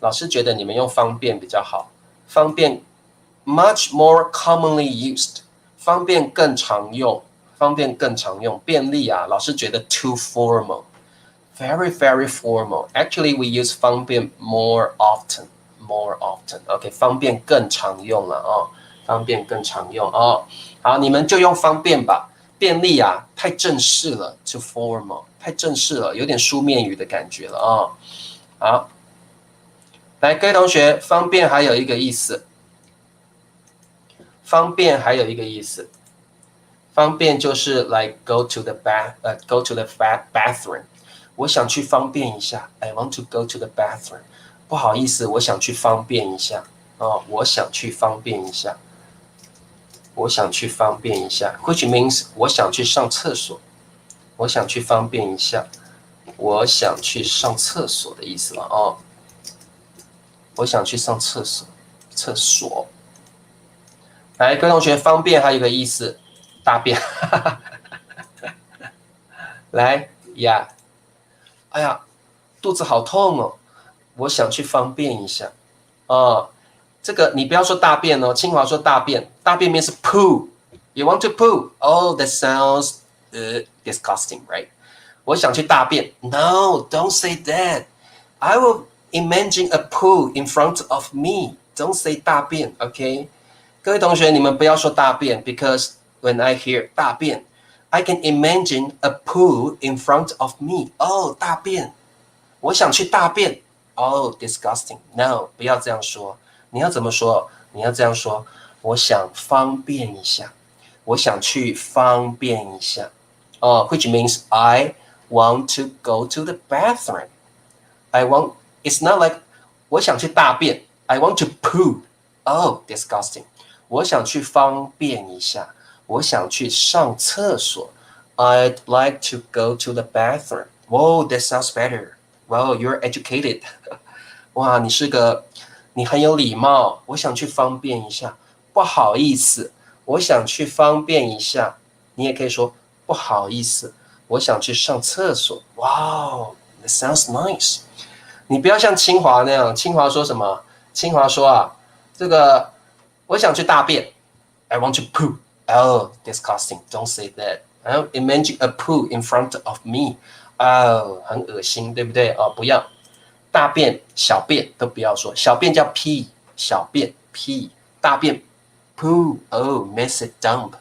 老师觉得你们用方便比较好，方便 much more commonly used， 方便更常用，便利老师觉得 too formal， very formal. Actually, we use 方便 more often. OK， 方便更常用了方便更常用好，你们就用方便吧。便利太正式了 ，too formal， 太正式了，有点书面语的感觉了好，来，各位同学，方便还有一个意思，方便就是 like go to the bathroom。我想去方便一下 ，I want to go to the bathroom。不好意思，我想去方便一下我想去方便一下 ，which means 我想去上厕所，我想去方便一下，我想去上厕所的意思了我想去上厕所。来，各位同学，方便还有一个意思，大便。来呀，哎呀，肚子好痛我想去方便一下这个你不要说大便清华说大便 means poo. You want to poo? Oh, that sounds disgusting, right? 我想去大便 No, don't say that. I will imagine a poo in front of me. Don't say 大便 OK? 各位同学，你们不要说大便 because when I hear 大便 I can imagine a poo in front of me. Oh, 大便我想去大便 Oh, disgusting. No, 不要这样说。你要怎么说？你要这样说，我想方便一下，我想去方便一下which means I want to go to the bathroom. It's not like 我想去大便 I want to poo. Oh, disgusting. 我想去方便一下，我想去上厕所 I'd like to go to the bathroom. Whoa, that sounds better. Wow, you're educated. 哇，你很有礼貌。我想去方便一下，不好意思，我想去方便一下。你也可以说不好意思，我想去上厕所。Wow, that sounds nice. 你不要像清华那样，清华说什么？清华说这个我想去大便 I want to poo. Oh, disgusting. Don't say that. Imagine a poo in front of me. 很恶心，对不对不要大便小便都不要说，小便叫 pee， 小便 pee， 大便 poo. Oh, mess it dump.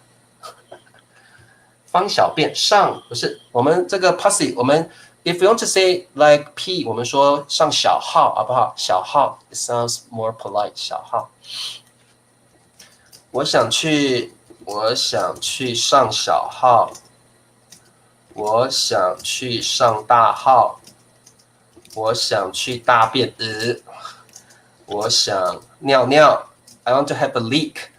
方小便上不是我们这个 pussy， 我们 if you want to say like pee， 我们说上小号好不好？小号 it sounds more polite。小号，我想去上小号，我想去上大号，我想去大便我想尿尿 I want to have a leak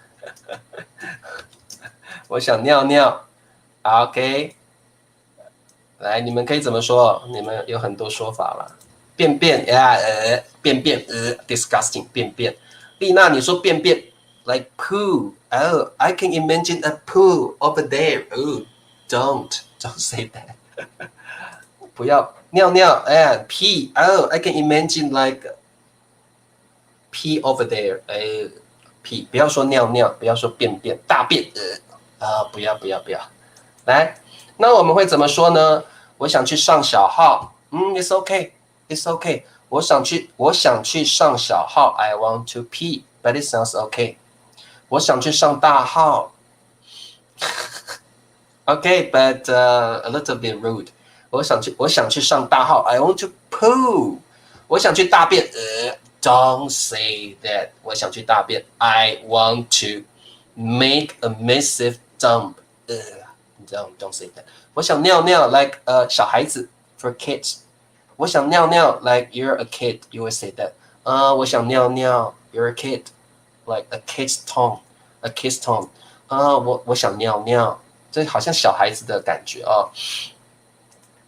我想尿尿 OK 来你们可以怎么说？你们有很多说法了。便便便便disgusting 便便。丽娜你说便便 like poo. Oh, I can imagine a poo over there. Oh, don't say that 不要尿尿 and pee. Oh, I can imagine like pee over there. 屁，不要说尿尿，不要说便便，大便，不要。来，那我们会怎么说呢？我想去上小号，it's okay. 我想去上小号 I want to pee, but it sounds okay. 我想去上大号，okay, but a little bit rude. 我想去上大号 I want to poo. 我想去大便，don't say that. 我想去大便 I want to make a massive dump. don't say that. 我想尿尿 like 小孩子 for kids. 我想尿尿 like you're a kid. You will say that. 我想尿尿 you're a kid. Like a kid's tone. A kid's tone. 我想尿尿，这好像小孩子的感觉啊。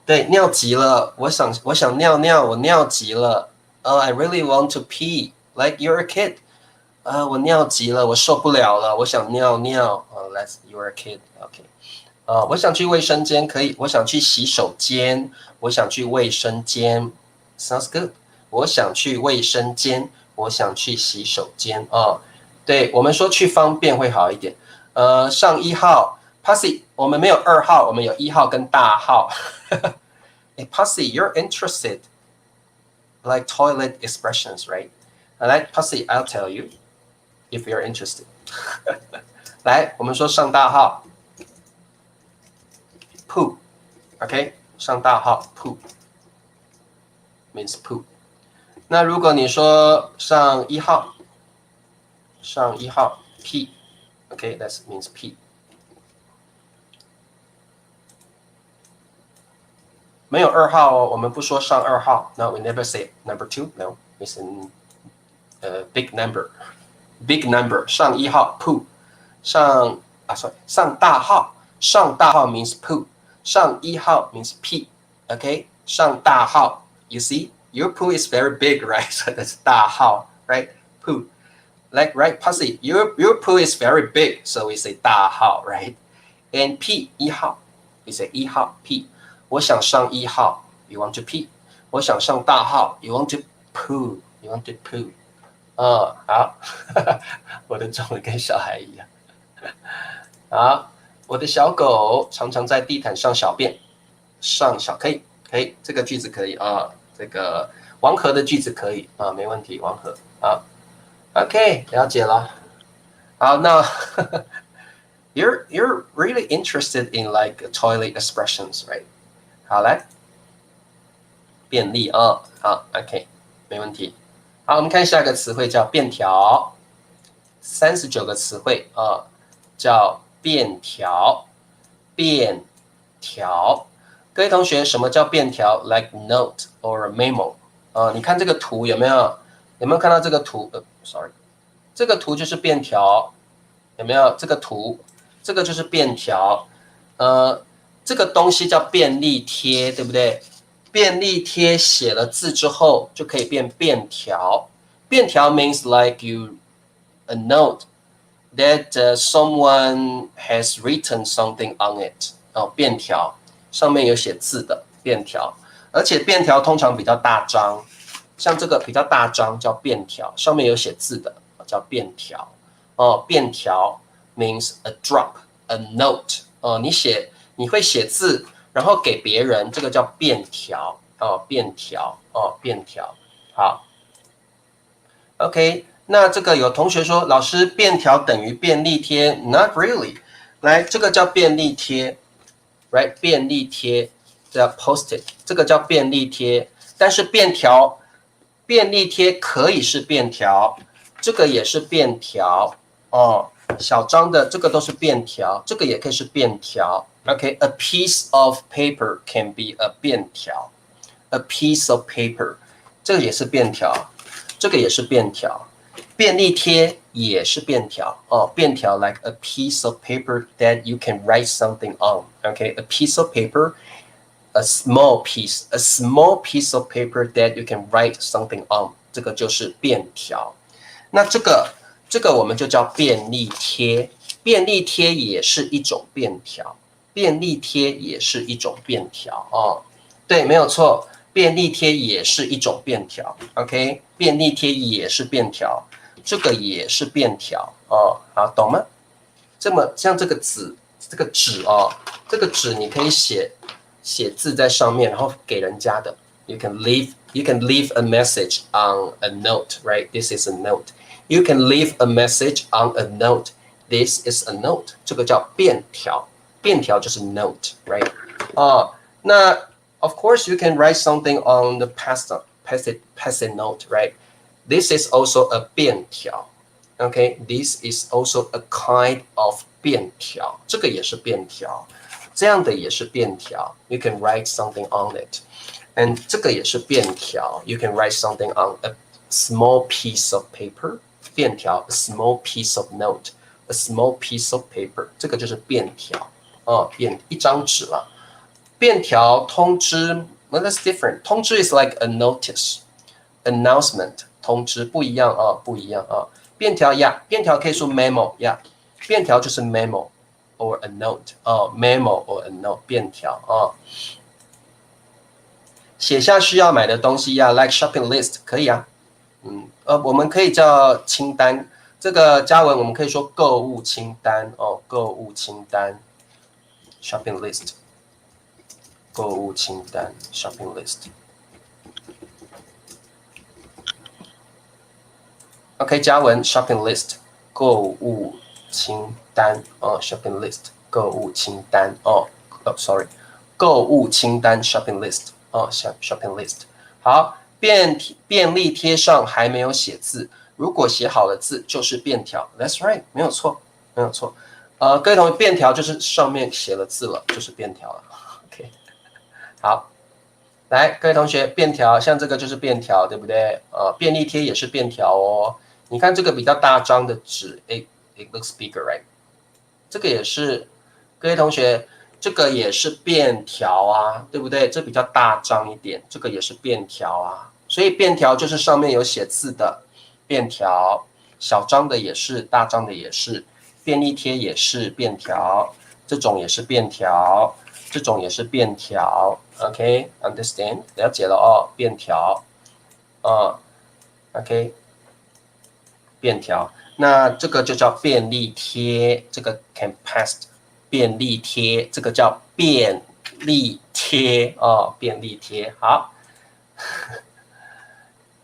对，尿急了，我想尿尿，我尿急了。I really want to pee. Like you're a kid. 我尿急了，我受不了了，我想尿尿。Let's you're a kid. Okay. 我想去卫生间，可以。我想去洗手间，我想去卫生间。Sounds good. 我想去卫生间，我想去洗手间。对，我们说去方便会好一点。上1号 ，Pussy， 我们没有2号，我们有1号跟大号。Pussy, you're interested like toilet expressions, right? Like Pussy, I'll tell you if you're interested. 来，我们说上大号 ，poo, OK？ 上大号 poo means poo. 那如果你说上1号，pee, OK? That means pee. 没有2号哦，我们不说上2号。No, we never say number 2. No, it's a big number. Big number. 上1号 poo. 上大号。上大号 means poo. 上1号 means pee. Okay? 上大号 You see, your poo is very big, right? So that's 大号 right? Poo. Like, right, Pussy, your poo is very big. So we say 大号 right? And pee, 1号 We say 1号 pee. 我想上1号 You want to pee. 我想上大号 You want to poo. You want to poo. 好。我的中文跟小孩一样。好，我的小狗常常在地毯上小便。可以，这个句子可以啊。这个王和的句子可以啊，没问题。王和，好 ，OK， 了解了。好，那you're really interested in like toilet expressions, right? 好，来，便利啊，好 ，OK， 没问题。好，我们看下一个词汇叫便条，39个词汇啊，叫便条。便条，各位同学，什么叫便条 ？Like note or memo 你看这个图有没有？有没有看到这个图？Sorry， 这个图就是便条，有没有？这个图，这个就是便条。这个东西叫便利贴，对不对？便利贴写了字之后就可以变便条。便条 means like a note that someone has written something on it. 便条上面有写字的便条，而且便条通常比较大张，像这个比较大张叫便条，上面有写字的叫便条。便条 means a drop, a note. 你会写字，然后给别人，这个叫便条。便条。好 ，OK。那这个有同学说，老师，便条等于便利贴 ？Not really。来，这个叫便利贴 ，right？ 便利贴叫 post-it， 这个叫便利贴。但是便利贴可以是便条，这个也是便条。小张的这个都是便条，这个也可以是便条。OK，a piece of paper can be a 便条。A piece of paper， 这个也是便条，这个也是便条。便利贴也是便条便条 like a piece of paper that you can write something on. Okay, a piece of paper, a small piece of paper that you can write something on. 这个就是便条。那这个我们就叫便利贴，便利贴也是一种便条，便利贴也是一种便条对，没有错，便利贴也是一种便条 ，OK， 便利贴也是便条，这个也是便条哦，好，懂吗？像这个纸哦，这个纸你可以写字在上面，然后给人家的。You can leave a message on a note, right? This is a note. You can leave a message on a note. This is a note. 这个叫便条，便条就是 note, right? 那 of course you can write something on the passive note, right? This is also a 便条。Okay, this is also a kind of 便条，这个也是便条，这样的也是便条。You can write something on it, and 这个也是便条。You can write something on a small piece of paper. 便条 a small piece of note, a small piece of paper. 这个就是便条一张纸了。便条通知 well, that's different. 通知 is like a notice, announcement. 通知不一样不一样便条便条可以说 memo 便条就是 memo or a note memo or a note 便条写下需要买的东西like shopping list 可以我们可以叫清单，这个嘉文我们可以说购物清单购物清单 shopping list 购物清单 shopping list。OK， 嘉文 shopping list 购物清单shopping list 购物清单sorry 购物清单 shopping list shopping list。好，便利贴上还没有写字，如果写好了字就是便条 ，That's right， 没有错，没有错。各位同学，便条就是上面写了字了，就是便条了。OK， 好。来，各位同学，便条像这个就是便条，对不对？便利贴也是便条哦。你看这个比较大张的纸 ，it looks bigger, right？ 这个也是，各位同学，这个也是便条对不对？这比较大张一点，这个也是便条所以便条就是上面有写字的便条，小张的也是，大张的也是，便利贴也是便条，这种也是便条，这种也是便条。OK, understand 了解了便条OK 便条，那这个就叫便利贴，这个 can pass 便利贴，这个叫便利贴便利贴。好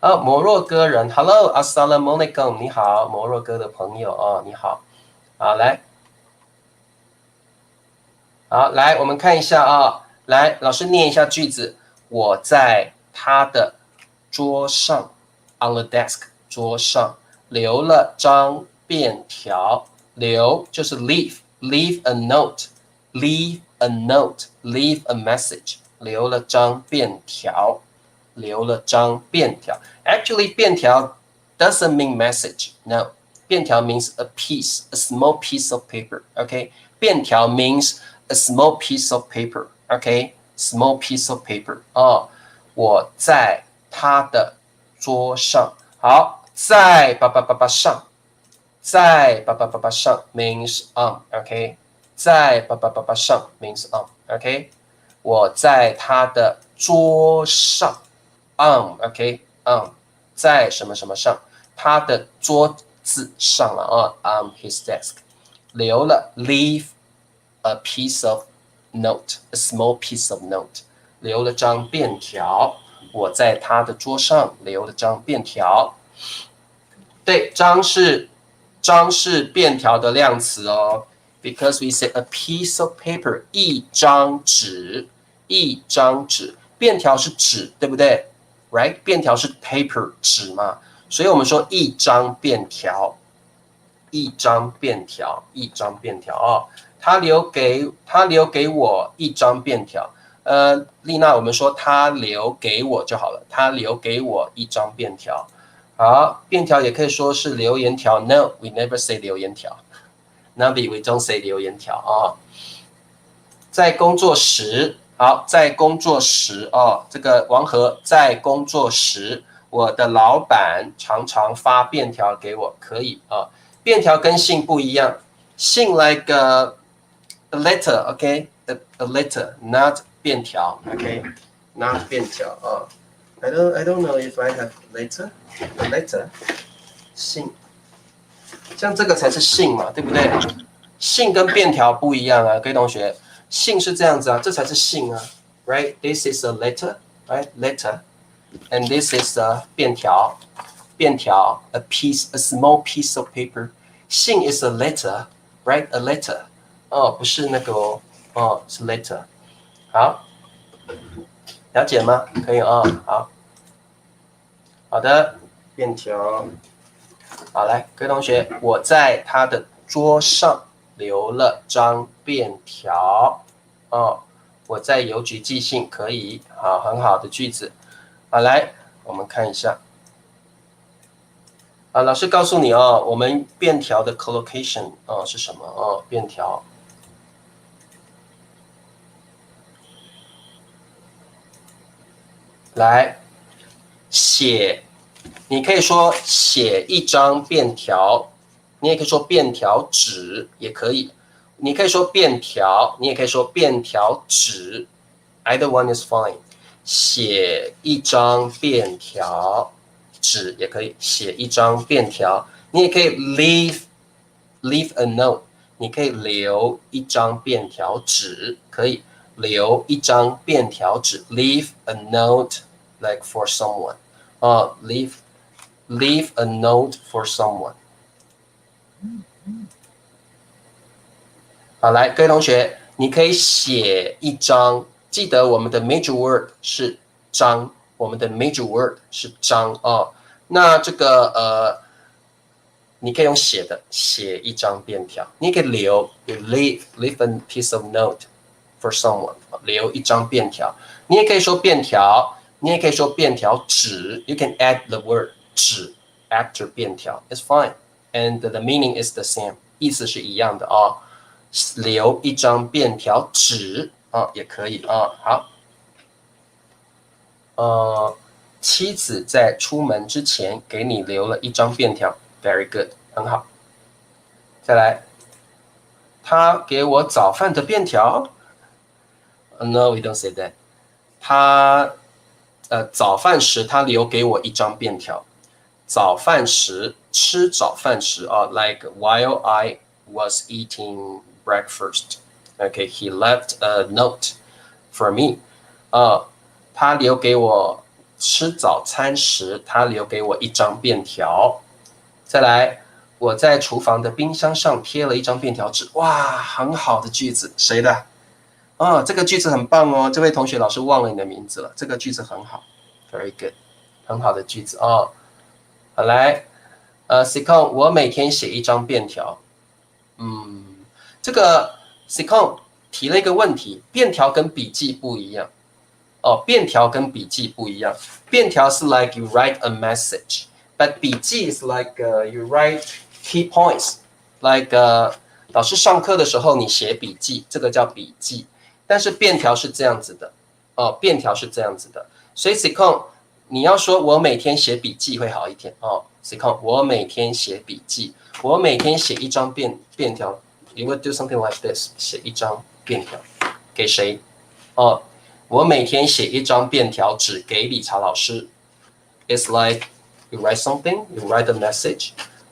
摩洛哥人 Hello Assalamualaikum 你好，摩洛哥的朋友你好来我们看一下来，老师念一下句子。我在他的桌上 ，on the desk 桌上留了张便条。留就是 leave a note，leave a note，leave a message。留了张便条，留了张便条。Actually， 便条 doesn't mean message. No， 便条 means a piece, a small piece of paper. OK， 便条 means a small piece of paper. OK, small piece of paper. 我在他的桌上。好，在上，在上 means on. OK， 在上 means on. OK， 我在他的桌上。on. OK, on. 在什么什么上，他的桌子上了on his desk. 留了 leave a piece of note, a small piece of note. 留了张便条，我在他的桌上留了张便条。对，张是便条的量词because we say a piece of paper， 一张纸，一张纸，便条是纸，对不对？Right， 便条是 paper 纸嘛，所以我们说一张便条，一张便条，一张便条他留给我一张便条。丽娜，我们说他留给我就好了，他留给我一张便条。好，便条也可以说是留言条。No, we never say 留言条。Nabi, we don't say 留言条在工作时。好，在工作时这个王和在工作时，我的老板常常发便条给我，可以便条跟信不一样，信 like a letter, OK, a letter, not 便条 ，OK， ，not 便条啊。I don't know if I have letter 信，像这个才是信嘛，对不对？信跟便条不一样啊，各位同学，信是这样子啊，这才是信啊 ，right? This is a letter, right? Letter, and this is a 便条，a small piece of paper. 信 is a letter, right? A letter. 哦，不是那个哦，哦，是 letter。好，了解吗？可以啊，好，好的，便条。好，来，各位同学，我在他的桌上留了张便条。哦，我在邮局寄信可以，好，很好的句子。好，来，我们看一下。啊，老师告诉你哦，我们便条的 collocation 哦是什么？哦，便条。来写，你可以说写一张便条，你也可以说便条纸，也可以。你可以说便条，你也可以说便条纸 ，either one is fine。写一张便条纸也可以，写一张便条，你也可以 leave a note， 你可以留一张便条纸，可以留一张便条纸 ，leave a note like for someone， leave a note for someone。好，来，各位同学，你可以写一张，记得我们的 major word 是张，我们的 major word 是张哦。那这个你可以用写的，写一张便条，你也可以留 leave a piece of note for someone， 留一张便条。你也可以说便条，你也可以说便条纸 ，you can add the word 纸 after 便条 ，it's fine，and the meaning is the same， 意思是一样的哦。留一张便条纸啊，也可以啊。好，妻子在出门之前给你留了一张便条 ，very good， 很好。再来，他给我早饭的便条 ，No, we don't say that。他早饭时他留给我一张便条，早饭时吃早饭时啊 ，like while I was eating breakfast. Okay, he left a note for me. 他留给我吃早餐时，他留给我一张便条。再来，我在厨房的冰箱上贴了一张便条纸。哇，很好的句子，谁的？这个句子很棒哦。这位同学，老师忘了你的名字了。这个句子很好 ，very good， 很好的句子哦。好，来，Sikon， 我每天写一张便条。这个 Sikon 提了一个问题，便条跟笔记不一样。便条跟笔记不一样。便条是 like you write a message，but 笔记 is like you write key points，like 老师上课的时候你写笔记，这个叫笔记。但是便条是这样子的，便条是这样子的。所以 Sikon 你要说我每天写笔记会好一点哦。Sikon 我每天写笔记，我每天写一张便条。You would do something like this， 写一张便条给谁？我每天写一张便条纸给理查老师。It's like you write something, you write a message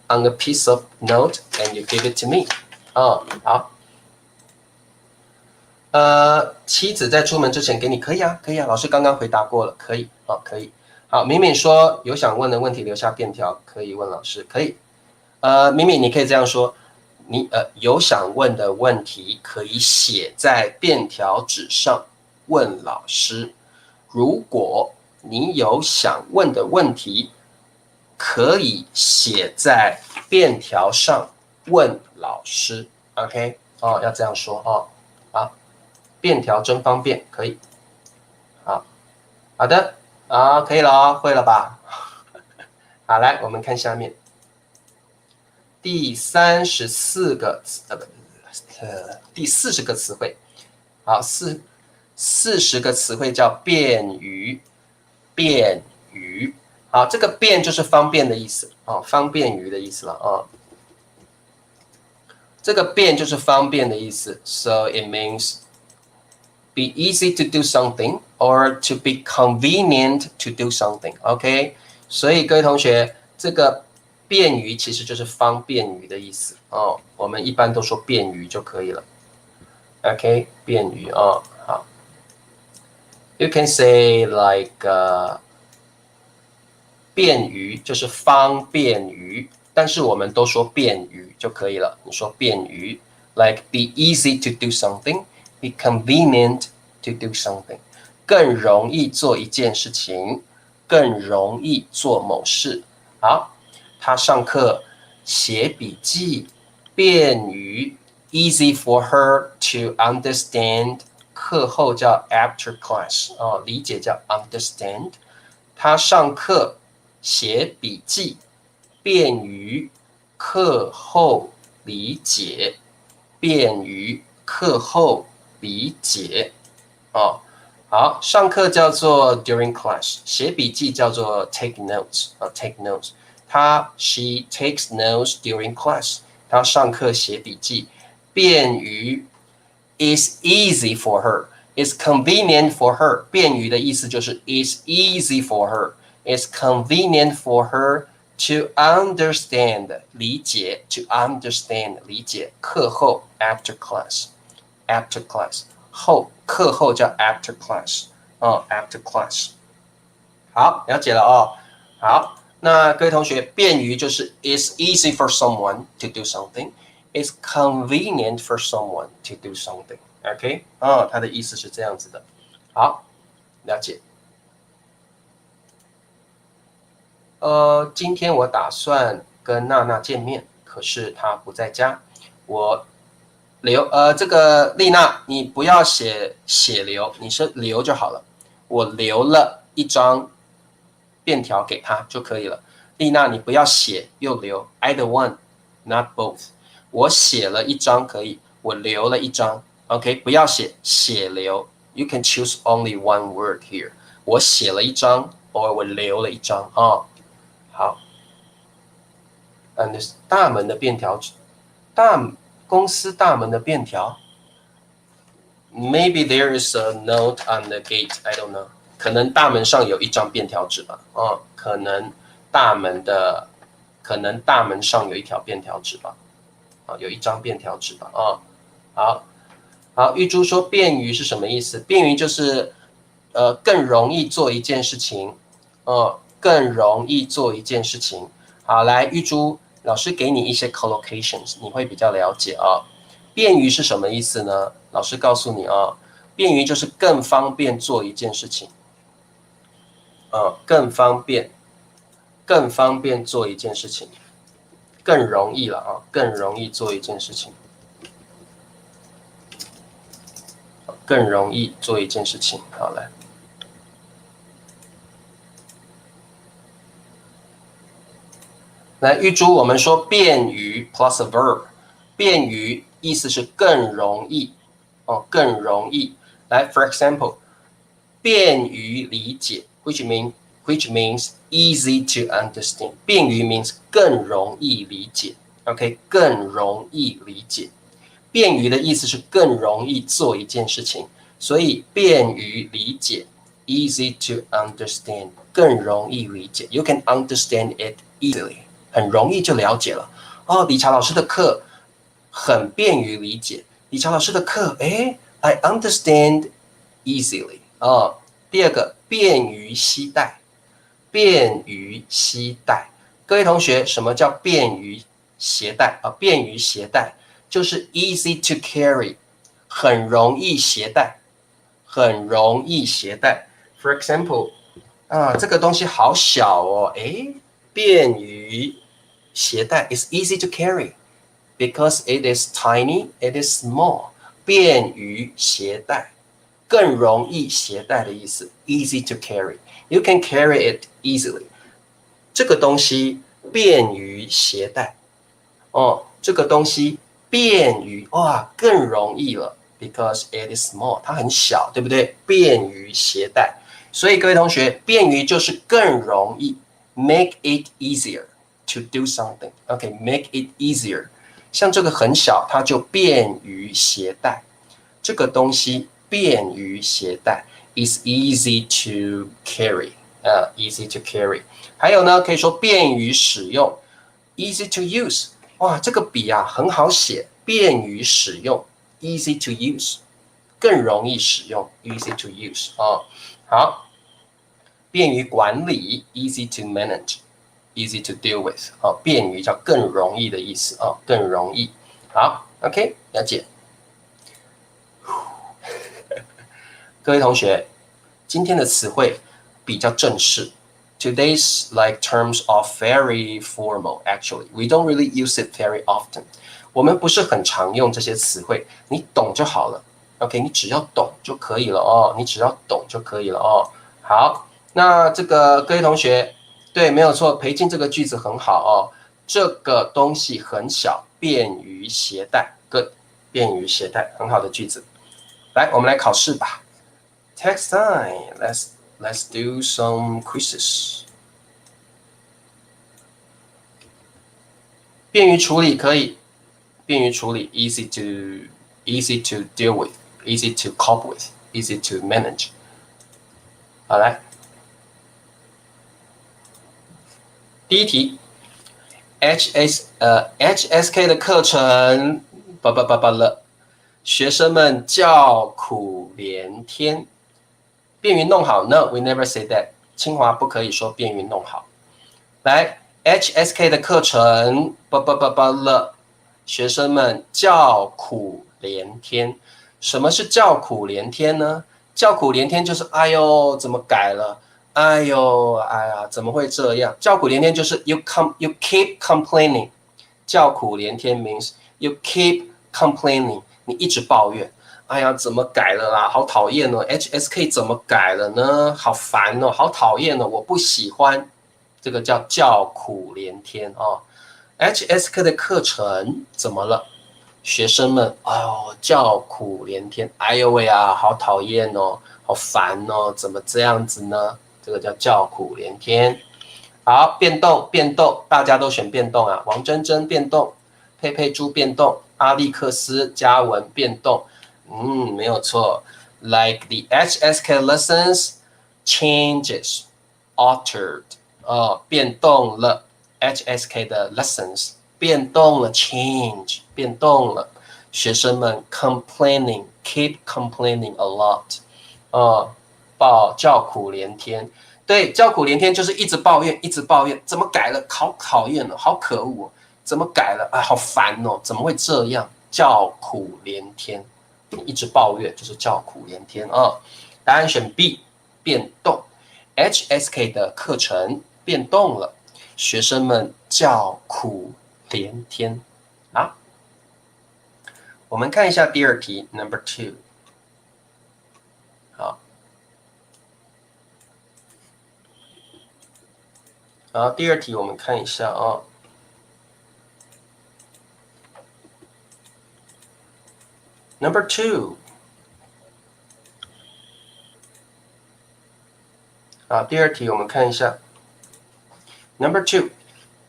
on a piece of note and you give it to me. 好。妻子在出门之前给你可以啊，可以啊，老师刚刚回答过了，可以可以。好，敏敏说有想问的问题留下便条可以问老师，可以。敏敏你可以这样说。你有想问的问题可以写在便条纸上问老师。如果你有想问的问题，可以写在便条上问老师。OK， 要这样说哦。好，便条真方便，可以。好的，可以了，会了吧？好，来我们看下面。第40个词汇，好，40个词汇叫便于，好，这个便就是方便的意思方便于的意思了这个便就是方便的意思 ，so it means be easy to do something or to be convenient to do something. OK， 所以各位同学，这个便于其实就是方便于的意思哦。我们一般都说便于就可以了。OK， 便于哦，好。You can say like、便于就是方便于，但是我们都说便于就可以了。你说便于 ，like be easy to do something, be convenient to do something， 更容易做一件事情，更容易做某事。好，他上课写笔记，便于 easy for her to understand。课后叫 after class 哦，理解叫 understand。他上课写笔记，便于课后理解，便于课后理解。哦，好，上课叫做 during class， 写笔记叫做 take notes 啊 take notes。she takes notes during class， 她上课写笔记，便于 is easy for her。Is convenient for her， 便于的意思就是 is easy for her。It's convenient for her to understand 理解 to understand 理解课后 after class after class 后课后叫 after class after class 好了解了哦好那各位同学便于就是 It's easy for someone to do something It's convenient for someone to do something OK 它的意思是这样子的好了解今天我打算跟娜娜见面，可是她不在家。我这个丽娜，你不要写留，你是留就好了。我留了一张便条给她就可以了。丽娜，你不要写又留 ，either one, not both。我写了一张可以，我留了一张 ，OK， 不要写留。You can choose only one word here。我写了一张，或我留了一张啊。好，大门的便条纸，公司大门的便条 ，maybe there is a note on the gate. I don't know. 可能大门上有一张便条纸吧，可能大门上有一条便条纸吧，有一张便条纸吧，好，玉珠说便于是什么意思？便于就是更容易做一件事情，更容易做一件事情。好，来，玉珠，老师给你一些 collocations， 你会比较了解啊。便于是什么意思呢？老师告诉你啊，便于就是更方便做一件事情，更方便做一件事情，更容易了啊，更容易做一件事情，更容易做一件事情。好，来。来，玉珠，我们说便于 plus a verb， 便于意思是更容易，更容易。来 ，for example， 便于理解 which means easy to understand。便于 means 更容易理解 ，OK， 更容易理解。便于的意思是更容易做一件事情，所以便于理解 ，easy to understand， 更容易理解。You can understand it easily。很容易就了解了理查老师的课很便于理解。理查老师的课I understand easily 第二个便于携带，便于携带。各位同学，什么叫便于携带便于携带就是 easy to carry， 很容易携带，很容易携带。For example，这个东西好小哦，便于携带 is easy to carry because it is tiny, it is small。便于携带，更容易携带的意思 ，easy to carry。You can carry it easily。这个东西便于携带，这个东西便于更容易了 ，because it is small， 它很小，对不对？便于携带，所以各位同学，便于就是更容易 ，make it easier。To do something, OK, make it easier。像这个很小，它就便于携带。这个东西便于携带 ，is easy to carry， easy to carry。还有呢，可以说便于使用 ，easy to use。哇，这个笔啊很好写，便于使用 ，easy to use， 更容易使用 ，easy to use 哦。好，便于管理 ，easy to manage。Easy to deal with， 哦，便于叫更容易的意思哦，更容易。好 ，OK， 了解。各位同学，今天的词汇比较正式。Today's like terms are very formal. Actually, we don't really use it very often. 我们不是很常用这些词汇，你懂就好了。OK， 你只要懂就可以了哦，你只要懂就可以了哦。好，那这个各位同学。对，没有错，裴静这个句子很好哦。这个东西很小，便于携带。Good， 便于携带，很好的句子。来，我们来考试吧。Text time， let's do some quizzes。便于处理可以，便于处理 easy to deal with， easy to cope with， easy to manage。好，来。第一题 ，HSK 的课程了，学生们叫苦连天，便于弄好 ？No, we never say that。清华不可以说便于弄好。来 ，HSK 的课程了，学生们叫苦连天。什么是叫苦连天呢？叫苦连天就是哎呦，怎么改了？哎呦，哎呀，怎么会这样？叫苦连天就是 you keep complaining。叫苦连天 means you keep complaining， 你一直抱怨。哎呀，怎么改了啦？好讨厌哦 ！HSK 怎么改了呢？好烦哦，好讨厌哦，我不喜欢。这个叫苦连天哦。HSK 的课程怎么了？学生们，哎呦，叫苦连天，哎呦喂啊，好讨厌哦，好烦哦，怎么这样子呢？这个叫苦连天。好，变动，大家都选变动啊。王珍珍变动，佩佩猪变动，阿历克斯嘉文变动。没有错。Like the HSK lessons changes, altered， 变动了。HSK 的 lessons 变动了 ，change 变动了。学生们 complaining, keep complaining a lot， 叫苦连天。对，叫苦连天就是一直抱怨，一直抱怨，怎么改了？好讨厌了，好可恶哦！怎么改了？啊，好烦哦！怎么会这样？叫苦连天，你一直抱怨就是叫苦连天啊。答案选 B， 变动。HSK 的课程变动了，学生们叫苦连天。好，我们看一下第二题 ，Number 2。好。好，第二题我们看一下啊。Number 2。好，第二题我们看一下。Number 2，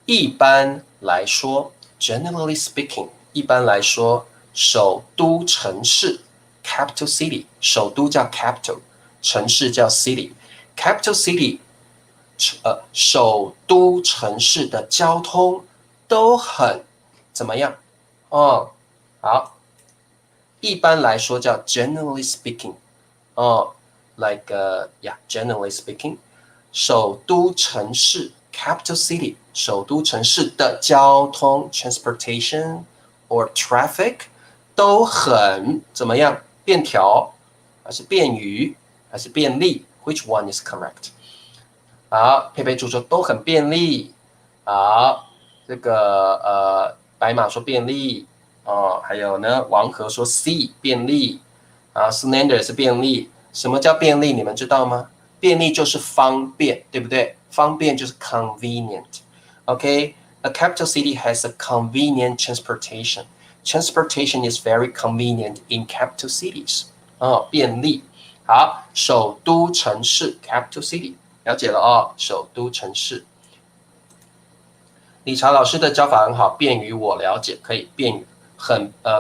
一般来说 ，generally speaking， 一般来说，首都城市 capital city， 首都叫 capital， 城市叫 city，capital city。首都城市的交通都很怎么样？哦，好，一般来说叫 generally speaking， 哦 ，like generally speaking， 首都城市 capital city， 首都城市的交通 transportation or traffic 都很怎么样？便条还是便于还是便利 ？Which one is correct？好，佩佩猪说都很便利。好，这个白马说便利哦，还有呢，王和说 C 便利啊 ，Slender 也是便利。什么叫便利？你们知道吗？便利就是方便，对不对？方便就是 convenient。OK，a capital city has a convenient transportation. Transportation is very convenient in capital cities. 便利。好，首都城市 capital city。了解了哦，首都城市。理查老师的教法很好，便于我了解，可以便于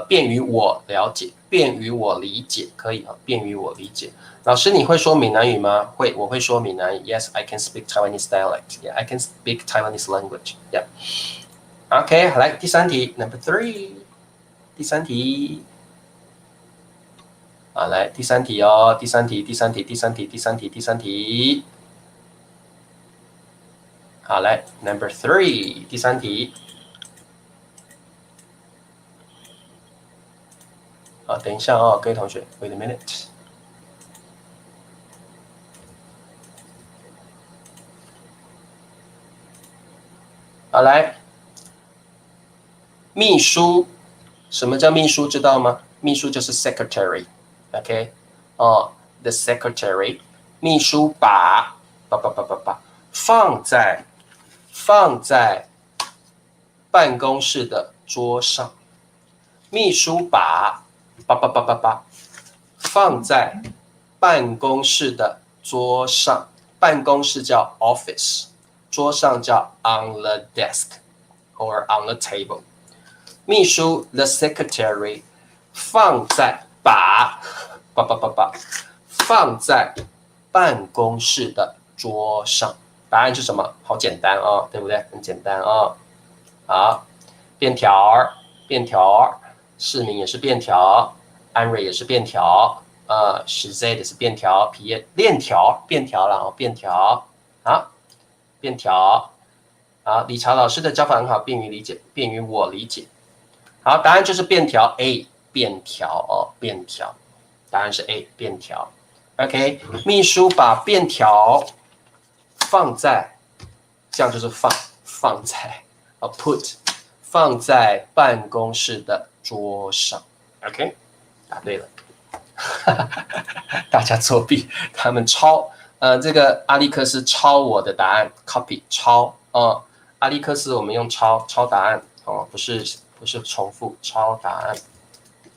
便于我了解，便于我理解，可以啊，便于我理解。老师，你会说闽南语吗？会，我会说闽南语。Yes, I can speak Taiwanese dialect. Yeah, I can speak Taiwanese language. Yeah. OK， 来第三题 ，Number 3，第三题。啊，来第三题哦，第三题。好，来 Number 3，第三题。啊，等一下哦，各位同学 ，Wait a minute。好，来，秘书，什么叫秘书？知道吗？秘书就是 secretary，OK， 哦 ，the secretary， 秘书把放在办公室的桌上，秘书把放在办公室的桌上，办公室叫 office， 桌上叫 on the desk or on the table。秘书 the secretary 放在放在办公室的桌上。答案是什么？好简单哦，对不对？很简单哦。好，便条，市民也是便条，安瑞也是便条，实在也是便条，皮耶链条，便条了哦，便条，好，便条，好，理查老师的教法很好，便于理解，便于我理解。好，答案就是便条 A， 便条哦，便条，答案是 A， 便条。OK， 秘书把便条放在，这样就是放在put 放在办公室的桌上。OK， 答对了。大家作弊，他们抄，这个阿历克斯抄我的答案 ，copy 抄哦。阿历克斯我们用抄答案哦，不是重复，抄答案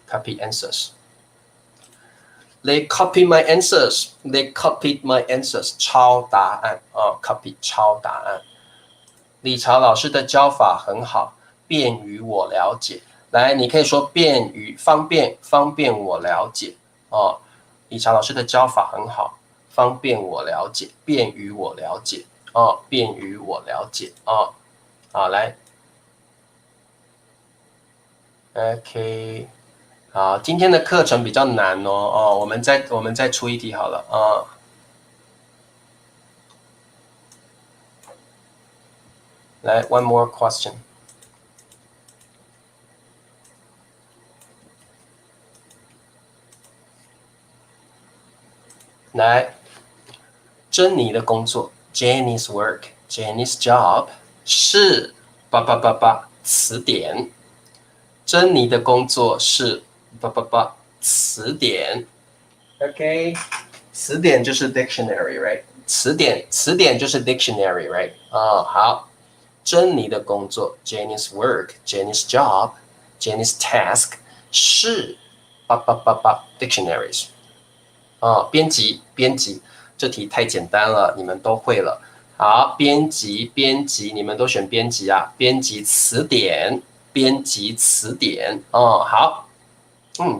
，copy answers。They copy my answers. They copied my answers. 抄答案哦 ，copy 抄答案。理查老师的教法很好，便于我了解。来，你可以说便于方便我了解哦。理查老师的教法很好，方便我了解，便于我了解哦，便于我了解哦。好，来 ，OK， 好，今天的课程比较难哦，我们再出一题好了啊。来 ，one more question。来，珍妮的工作 ，Jenny's work，Jenny's job 是词典。珍妮的工作是词典。OK， 词典就是 dictionary，right？ 词典就是 dictionary，right？ 好。珍妮的工作 ，Jenny's work，Jenny's job，Jenny's task 是dictionaries。编辑，这题太简单了，你们都会了。好，编辑，你们都选编辑啊？编辑词典，好，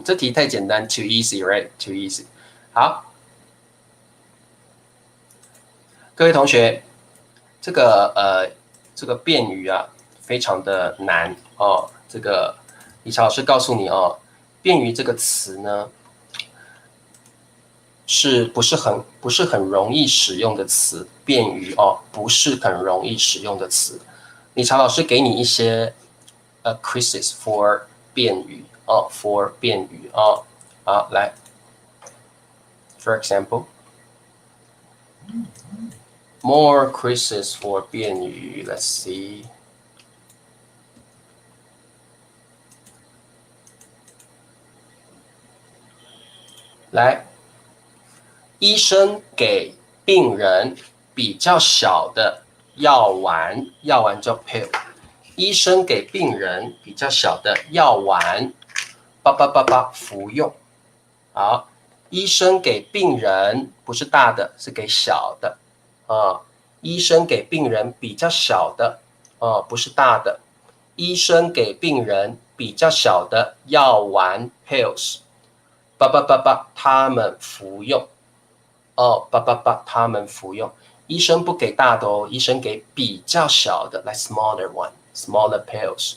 这题太简单 ，too easy，right？too easy。好，各位同学，这个辩语啊，非常的难哦。这个李乔老师告诉你哦，辩语这个词呢，不是很容易使用的词，辩语哦，不是很容易使用的词。李乔老师给你一些quizzes for 辩语哦 ，for 辩语哦。好，来 ，for example。More quizzes for 辩语 ，Let's see。来，医生给病人比较小的药丸，药丸叫 pill。医生给病人比较小的药丸，服用。好，医生给病人不是大的，是给小的。医生给病人比较小的，不是大的。医生给病人比较小的药丸 pills， 他们服用。他们服用。医生不给大的哦，医生给比较小的 ，like smaller one，smaller pills。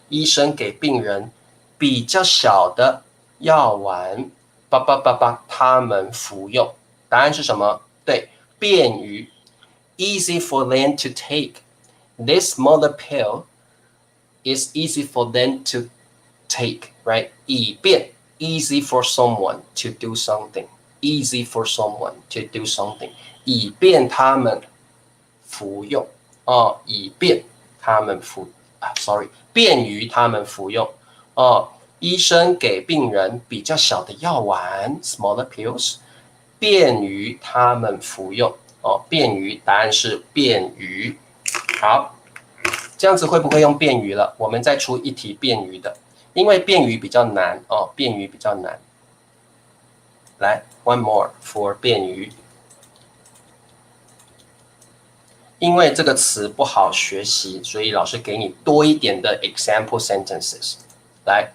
医生给病人比较小的药丸，他们服用。答案是什么？对，便于 ，easy for them to take. This smaller pill is easy for them to take, right? 以便 easy for someone to do something.Easy for someone to do something， 以便他们服用以便他们便于他们服用医生给病人比较小的药丸 ，smaller pills， 便于他们服用便于，答案是便于。好，这样子会不会用便于了？我们再出一题便于的，因为便于比较难便于比较难。来 ，one more for 便于，因为这个词不好学习，所以老师给你多一点的 example sentences。来，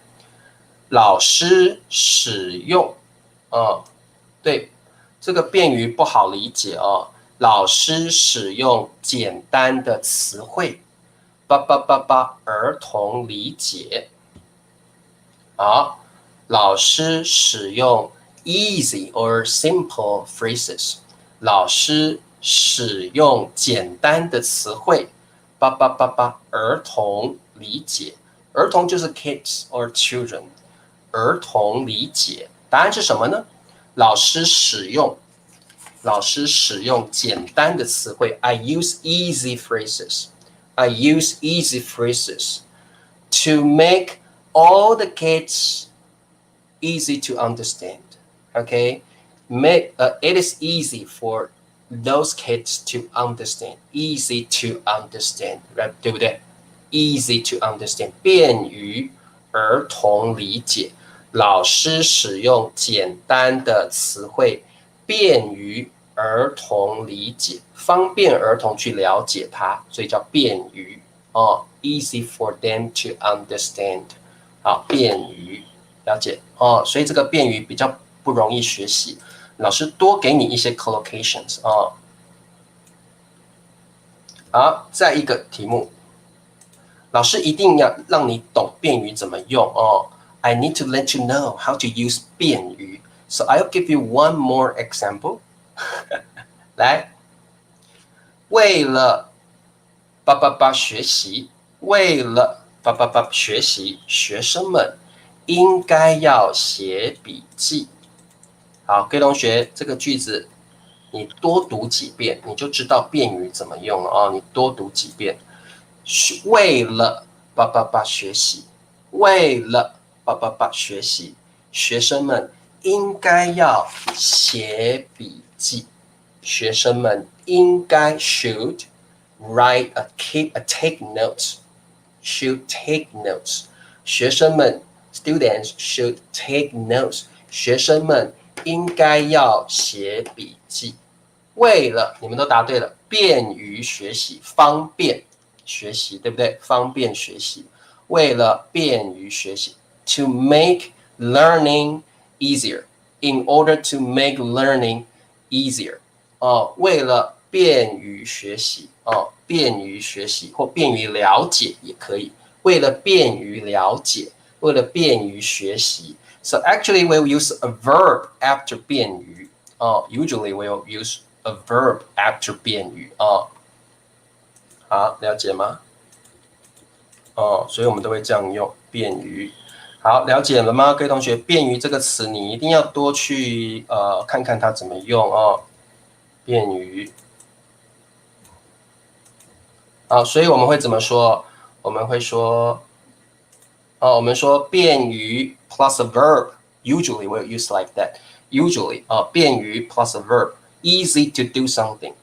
老师使用，对，这个便于不好理解老师使用简单的词汇，儿童理解。好，老师使用easy or simple phrases， 老师使用简单的词汇，儿童理解。儿童就是 kids or children， 儿童理解。答案是什么呢？老师使用简单的词汇。I use easy phrases. I use easy phrases to make all the kids easy to understand. Okay, it is easy for those kids to understand. Easy to understand, right? 对不对 ？Easy to understand， 便于儿童理解。老师使用简单的词汇，便于儿童理解，方便儿童去了解它，所以叫便于easy for them to understand。好，便于了解所以这个便于比较不容易学习，老师多给你一些 collocations 好，再一个题目，老师一定要让你懂便于怎么用I need to let you know how to use 便于 ，so I'll give you one more example 来，为了学习，为了学习，学生们应该要写笔记。好，各位同学，这个句子你多读几遍，你就知道便于怎么用了你多读几遍，为了学习，为了学习，学生们应该要写笔记。学生们应该 should write take notes should take notes 学生们 students should take notes 学生们应该要写笔记。为了你们都答对了，便于学习，方便学习，对不对？方便学习，为了便于学习 to make learning easier in order to make learning easier为了便于学习便于学习或便于了解也可以，为了便于了解，为了便于学习。So actually we'll use a verb after 便于usually we'll use a verb after 便于好，了解吗？所以我们都会这样用便于。好，了解了吗，各位同学？便于这个词你一定要多去看看它怎么用便于。好，所以我们会怎么说？我们会说，我们说便于 plus a verb. Usually we'll use like that. Usually 便于 plus a verb. Easy to do something.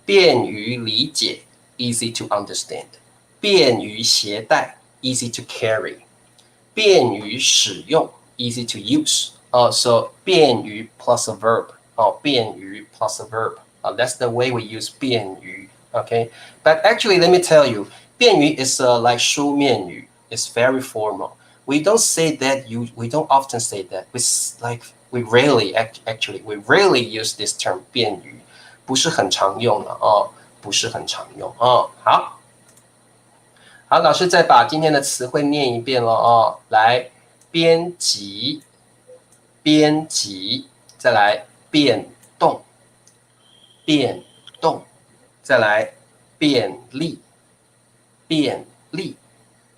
便于理解 easy to understand. 便于携带 easy to carry. 便于使用 easy to use. So 便于 plus a verb. 便于 plus a verb. That's the way we use 便于 Okay, but actually, let me tell you, 便语 is like 书面语 it's very formal we don't say that we don't often say that we rarely actually we rarely use this term 便语不是很常用的哦不是很常用哦好老师再把今天的词汇念一遍了哦来编辑再来变动再来便利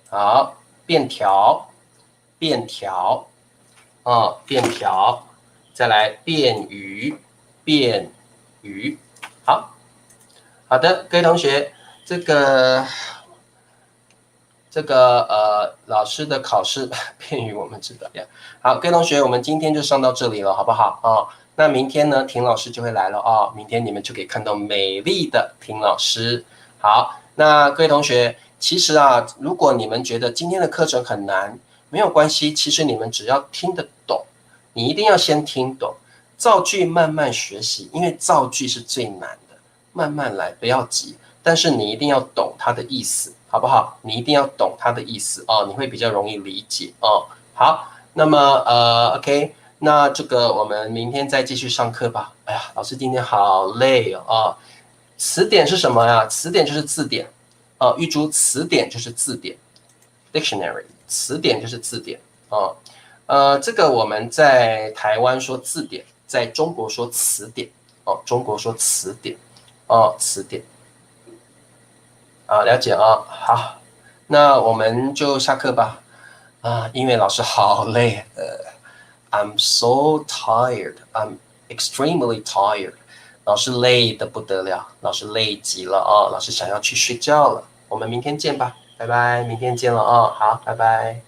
好便条再来便语好的各位同学这个老师的考试便语我们知道好各位同学我们今天就上到这里了好不好那明天呢婷老师就会来了明天你们就可以看到美丽的婷老师好那各位同学其实如果你们觉得今天的课程很难没有关系其实你们只要听得懂你一定要先听懂造句慢慢学习因为造句是最难的慢慢来不要急但是你一定要懂它的意思好不好你一定要懂它的意思你会比较容易理解好那么OK那这个我们明天再继续上课吧哎呀老师今天好累词典是什么呀词典就是字典玉珠词典就是字典 dictionary 词典就是字典这个我们在台湾说字典在中国说词典中国说词典词典了解好那我们就下课吧因为老师好累I'm so tired I'm extremely tired 老师累得不得了老师累极了老师想要去睡觉了我们明天见吧拜拜明天见了好拜拜